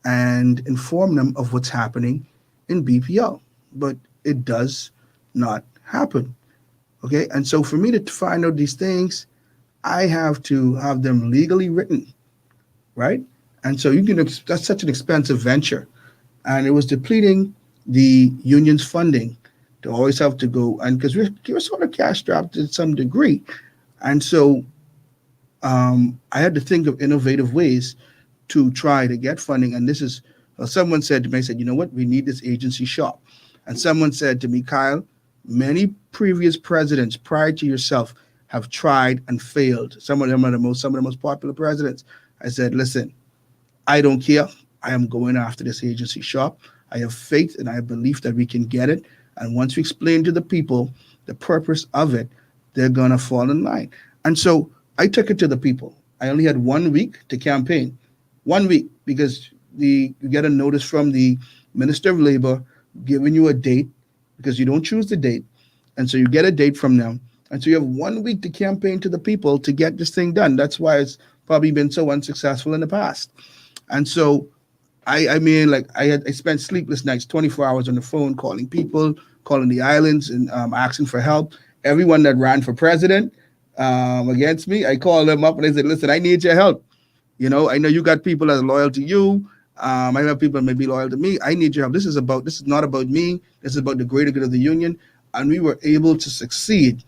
S8: and inform them of what's happening in BPL. But it does not happen. Okay, and so for me to find out these things, I have to have them legally written, right? And so that's such an expensive venture, and it was depleting the union's funding to always have to go, and because we're sort of cash strapped to some degree, and so I had to think of innovative ways to try to get funding. And this is someone said to me, I said, you know what, we need this agency shop. And someone said to me, Kyle, many previous presidents prior to yourself have tried and failed. Some of them are some of the most popular presidents. I said, listen, I don't care. I am going after this agency shop. I have faith and I have belief that we can get it. And once we explain to the people the purpose of it, they're going to fall in line. And so I took it to the people. I only had 1 week to campaign. 1 week, because you get a notice from the Minister of Labor giving you a date, because you don't choose the date. And so you get a date from them. And so you have 1 week to campaign to the people to get this thing done. That's why it's probably been so unsuccessful in the past. And so I spent sleepless nights, 24 hours on the phone, calling people, calling the islands and asking for help. Everyone that ran for president against me, I called them up and I said, listen, I need your help. You know, I know you got people that are loyal to you. I have people that may be loyal to me. I need your help. This is not about me. This is about the greater good of the union. And we were able to succeed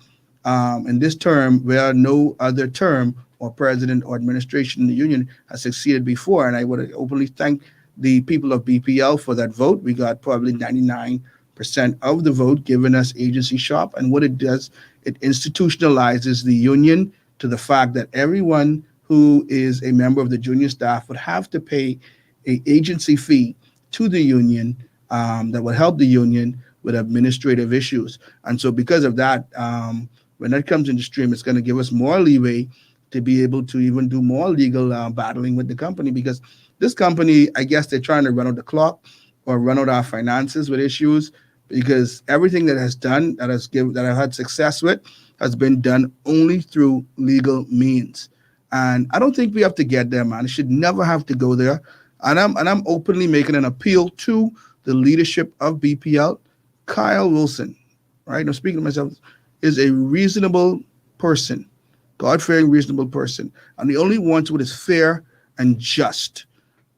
S8: in this term where no other term or president or administration in the union has succeeded before. And I would openly thank the people of BPL for that vote. We got probably 99% of the vote giving us agency shop. And what it does, it institutionalizes the union to the fact that everyone who is a member of the junior staff would have to pay an agency fee to the union that would help the union with administrative issues. And so because of that, when that comes into stream, it's going to give us more leeway to be able to even do more legal battling with the company, because this company, I guess they're trying to run out the clock or run out our finances with issues, because everything that has done, that I've had success with, has been done only through legal means. And I don't think we have to get there, man. It should never have to go there. And I'm openly making an appeal to the leadership of BPL. Kyle Wilson, right? I'm speaking to myself, is a reasonable person, God-fearing, reasonable person. And the only wants what is fair and just.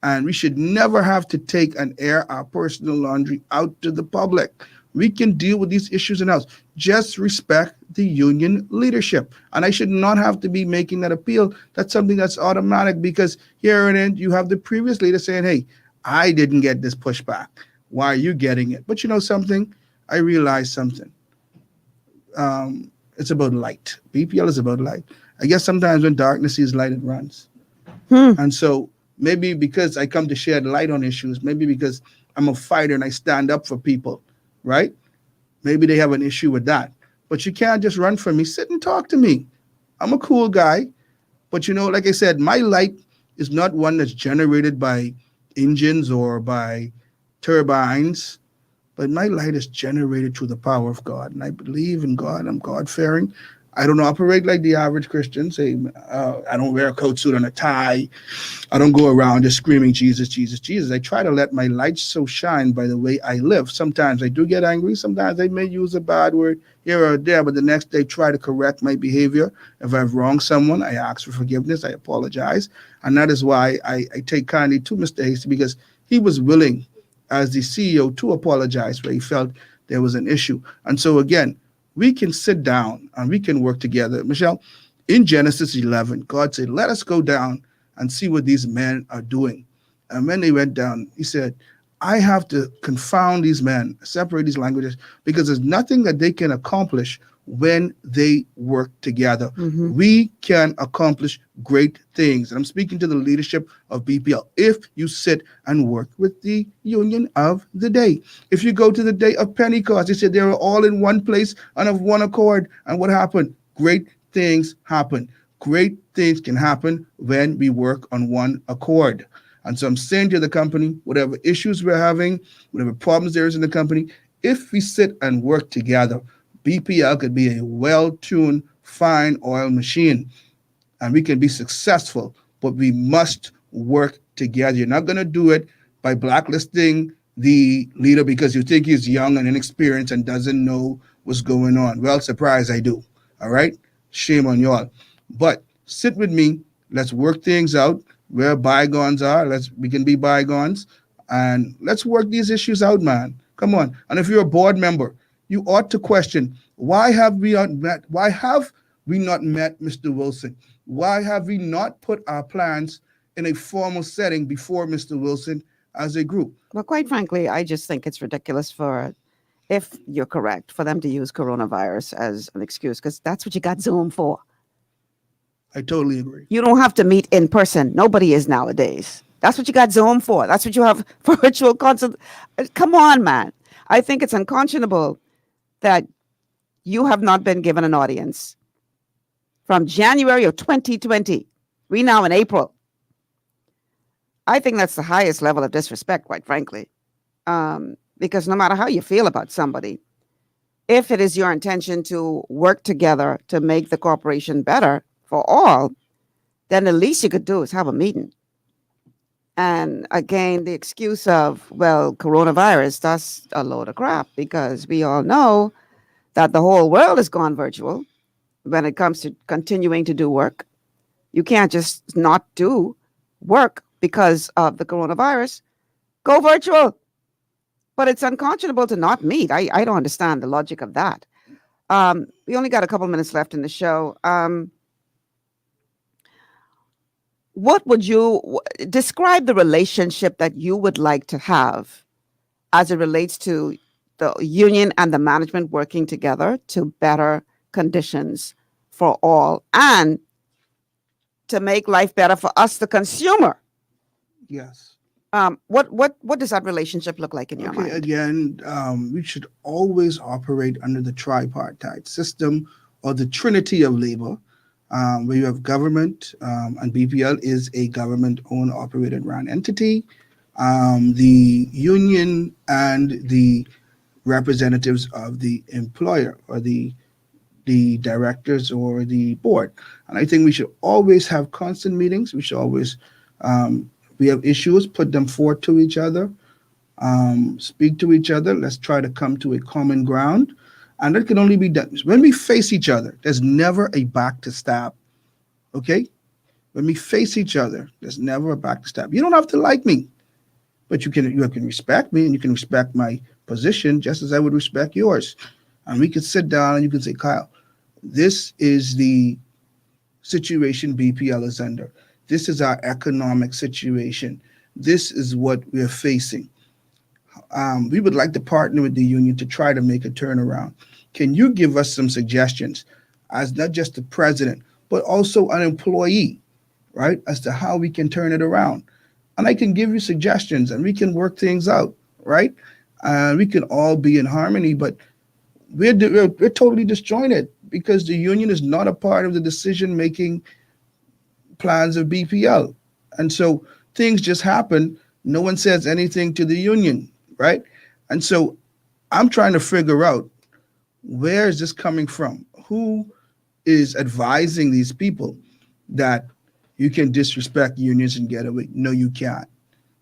S8: And we should never have to take and air our personal laundry out to the public. We can deal with these issues in-house. Just respect the union leadership. And I should not have to be making that appeal. That's something that's automatic, because here and then you have the previous leader saying, hey, I didn't get this pushback. Why are you getting it? But you know something? I realized something. It's about light. BPL is about light. I guess sometimes when darkness sees light, it runs. And so maybe because I come to shed light on issues, maybe because I'm a fighter and I stand up for people, right? Maybe they have an issue with that. But you can't just run from me. Sit and talk to me. I'm a cool guy. But, you know, like I said, my light is not one that's generated by engines or by turbines, but my light is generated through the power of God. And I believe in God. I'm God-fearing. I don't operate like the average Christian. Say, I don't wear a coat suit and a tie. I don't go around just screaming Jesus, Jesus, Jesus. I try to let my light so shine by the way I live. Sometimes I do get angry. Sometimes I may use a bad word here or there, but the next day try to correct my behavior. If I've wronged someone, I ask for forgiveness. I apologize. And that is why I take kindly to Mr. Hasty, because he was willing as the CEO to apologize where he felt there was an issue. And so again, we can sit down and we can work together. Michelle, in Genesis 11, God said, let us go down and see what these men are doing. And when they went down, he said, I have to confound these men, separate these languages, because there's nothing that they can accomplish when they work together. We can accomplish great things. And I'm speaking to the leadership of BPL. If you sit and work with the union of the day, if you go to the day of Pentecost, they said they were all in one place and of one accord. And what happened? Great things happen. Great things can happen when we work on one accord. And so I'm saying to the company, whatever issues we're having, whatever problems there is in the company, if we sit and work together, BPL could be a well-tuned, fine oil machine, and we can be successful, but we must work together. You're not going to do it by blacklisting the leader because you think he's young and inexperienced and doesn't know what's going on. Well, surprise, I do. All right? Shame on y'all. But sit with me. Let's work things out. Where bygones are, we can be bygones, and let's work these issues out, man. Come on. And if you're a board member, you ought to question, why have we not met? Why have we not met Mr. Wilson? Why have we not put our plans in a formal setting before Mr. Wilson as a group?
S7: Well, quite frankly, I just think it's ridiculous for, if you're correct, for them to use coronavirus as an excuse, because that's what you got Zoom for.
S8: I totally agree.
S7: You don't have to meet in person. Nobody is nowadays. That's what you got Zoom for. That's what you have for virtual consult. Come on, man. I think it's unconscionable that you have not been given an audience from January of 2020. We now in April. I think that's the highest level of disrespect, quite frankly. Because no matter how you feel about somebody, if it is your intention to work together to make the corporation better for all, then the least you could do is have a meeting. And again, the excuse of, well, coronavirus, that's a load of crap, because we all know that the whole world has gone virtual when it comes to continuing to do work. You can't just not do work because of the coronavirus. Go virtual. But it's unconscionable to not meet. I don't understand the logic of that. We only got a couple minutes left in the show. What would you describe the relationship that you would like to have as it relates to the union and the management working together to better conditions for all and to make life better for us, the consumer?
S8: Yes.
S7: What does that relationship look like in your mind?
S8: Again, we should always operate under the tripartite system or the trinity of labor, where you have government, and BPL is a government-owned, operated, run entity, the union and the representatives of the employer or the directors or the board. And I think we should always have constant meetings. We should always, we have issues, put them forth to each other, speak to each other. Let's try to come to a common ground. And that can only be done when we face each other. There's never a back to stab. Okay? When we face each other, there's never a back to stab. You don't have to like me, but you can respect me and you can respect my position just as I would respect yours. And we could sit down and you can say, Kyle, this is the situation BPL is under. This is our economic situation. This is what we're facing. We would like to partner with the union to try to make a turnaround. Can you give us some suggestions as not just the president, but also an employee, right, as to how we can turn it around? And I can give you suggestions and we can work things out, right? We can all be in harmony, but we're totally disjointed because the union is not a part of the decision-making plans of BPL. And so things just happen. No one says anything to the union, right? And so I'm trying to figure out, where is this coming from? Who is advising these people that you can disrespect unions and get away. No, you can't,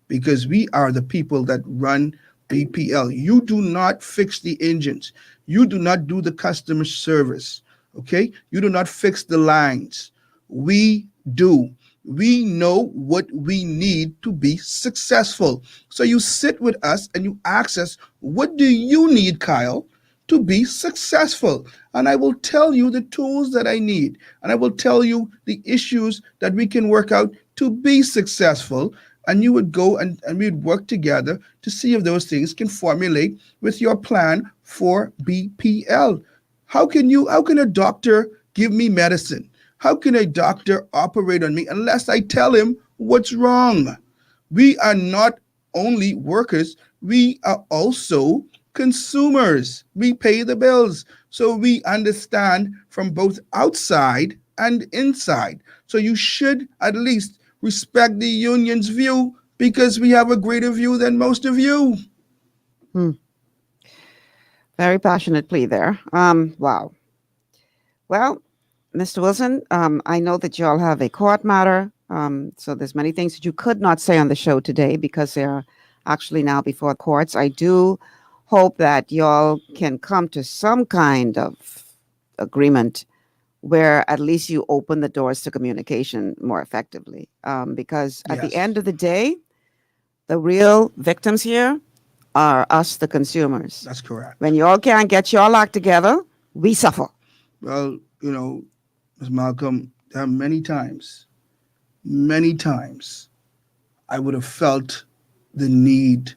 S8: because we are the people that run BPL. You do not fix the engines. You do not do the customer service. Okay? You do not fix the lines. We do. We know what we need to be successful. So you sit with us and you ask us, what do you need, Kyle, to be successful? And I will tell you the tools that I need. And I will tell you the issues that we can work out to be successful. And you would go and we'd work together to see if those things can formulate with your plan for BPL. How can a doctor give me medicine? How can a doctor operate on me unless I tell him what's wrong? We are not only workers, we are also consumers. We pay the bills. So we understand from both outside and inside. So you should at least respect the union's view, because we have a greater view than most of you.
S7: Very passionate plea there. Wow. Well, Mr. Wilson, I know that you all have a court matter. So there's many things that you could not say on the show today because they're actually now before courts. I do hope that y'all can come to some kind of agreement where at least you open the doors to communication more effectively. Because at the end of the day, the real victims here are us, the consumers.
S8: That's correct.
S7: When y'all can't get your act together, we suffer.
S8: Well, Ms. Malcolm, there are many times, I would have felt the need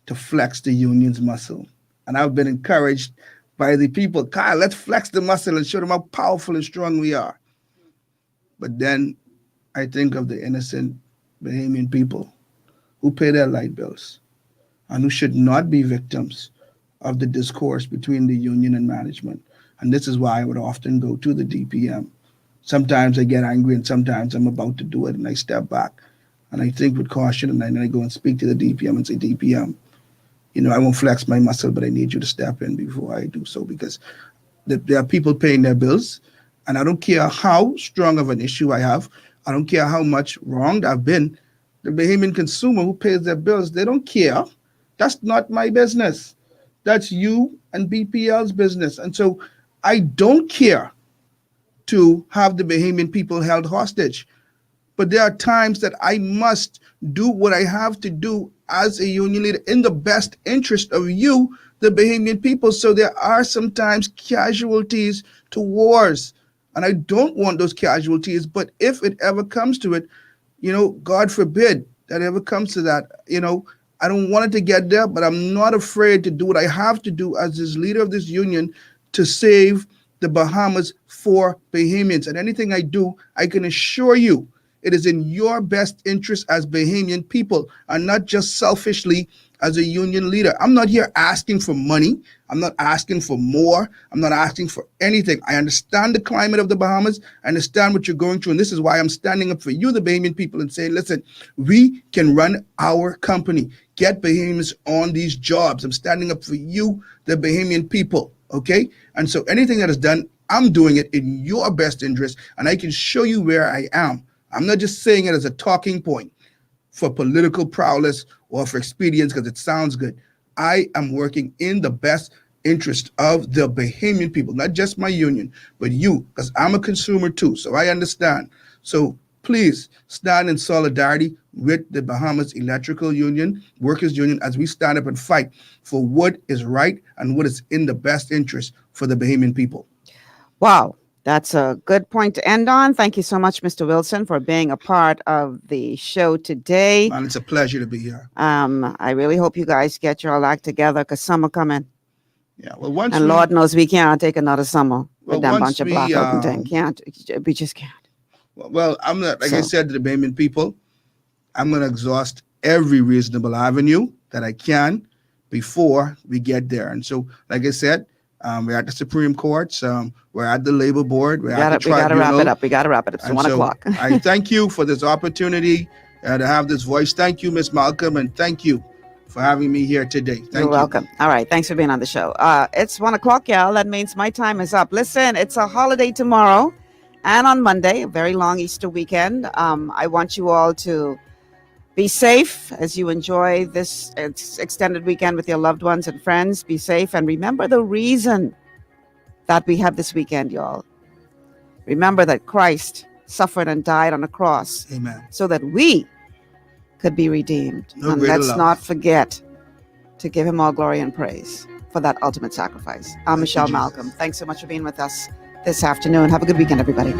S8: to flex the union's muscle. And I've been encouraged by the people, Kyle, let's flex the muscle and show them how powerful and strong we are. But then I think of the innocent Bahamian people who pay their light bills and who should not be victims of the discourse between the union and management. And this is why I would often go to the DPM. Sometimes I get angry and sometimes I'm about to do it and I step back and I think with caution, and then I go and speak to the DPM and say, DPM, I won't flex my muscle, but I need you to step in before I do so, because there are people paying their bills, and I don't care how strong of an issue I have. I don't care how much wronged I've been. The Bahamian consumer who pays their bills, they don't care. That's not my business. That's you and BPL's business. And so I don't care to have the Bahamian people held hostage. But there are times that I must do what I have to do as a union leader in the best interest of you, the Bahamian people. So there are sometimes casualties to wars. And I don't want those casualties. But if it ever comes to it, God forbid that ever comes to that, I don't want it to get there, but I'm not afraid to do what I have to do as this leader of this union to save the Bahamas for Bahamians. And anything I do, I can assure you, it is in your best interest as Bahamian people, and not just selfishly as a union leader. I'm not here asking for money. I'm not asking for more. I'm not asking for anything. I understand the climate of the Bahamas. I understand what you're going through. And this is why I'm standing up for you, the Bahamian people, and saying, listen, we can run our company. Get Bahamians on these jobs. I'm standing up for you, the Bahamian people. Okay? And so anything that is done, I'm doing it in your best interest. And I can show you where I am. I'm not just saying it as a talking point for political prowess or for expedience because it sounds good. I am working in the best interest of the Bahamian people, not just my union, but you, because I'm a consumer too, so I understand. So please stand in solidarity with the Bahamas Electrical Union, Workers Union, as we stand up and fight for what is right and what is in the best interest for the Bahamian people.
S7: Wow. That's a good point to end on. Thank you so much, Mr. Wilson, for being a part of the show today.
S8: Man, it's a pleasure to be here.
S7: I really hope you guys get your act together because summer coming.
S8: Yeah, well,
S7: Lord knows we can't take another summer with that bunch of blackout and thing. We just can't.
S8: Well, I'm not, like I said to the Bahamian people, I'm going to exhaust every reasonable avenue that I can before we get there. And so, like I said, we're at the Supreme Courts. We're at the Labor Board. We're at the Tribunal.
S7: We got to wrap it up. It's 1 o'clock.
S8: I thank you for this opportunity to have this voice. Thank you, Ms. Malcolm, and thank you for having me here today. Thank
S7: You're
S8: you.
S7: welcome. All right. Thanks for being on the show. It's 1 o'clock, y'all. That means my time is up. Listen, it's a holiday tomorrow and on Monday, a very long Easter weekend. I want you all to be safe as you enjoy this extended weekend with your loved ones and friends. Be safe and remember the reason that we have this weekend, y'all. Remember that Christ suffered and died on the cross.
S8: Amen.
S7: So that we could be redeemed.
S8: No
S7: And
S8: greater
S7: let's
S8: love.
S7: not forget to give him all glory and praise for that ultimate sacrifice. I'm Michelle
S8: Jesus.
S7: Malcolm. Thanks so much for being with us this afternoon. Have a good weekend, everybody.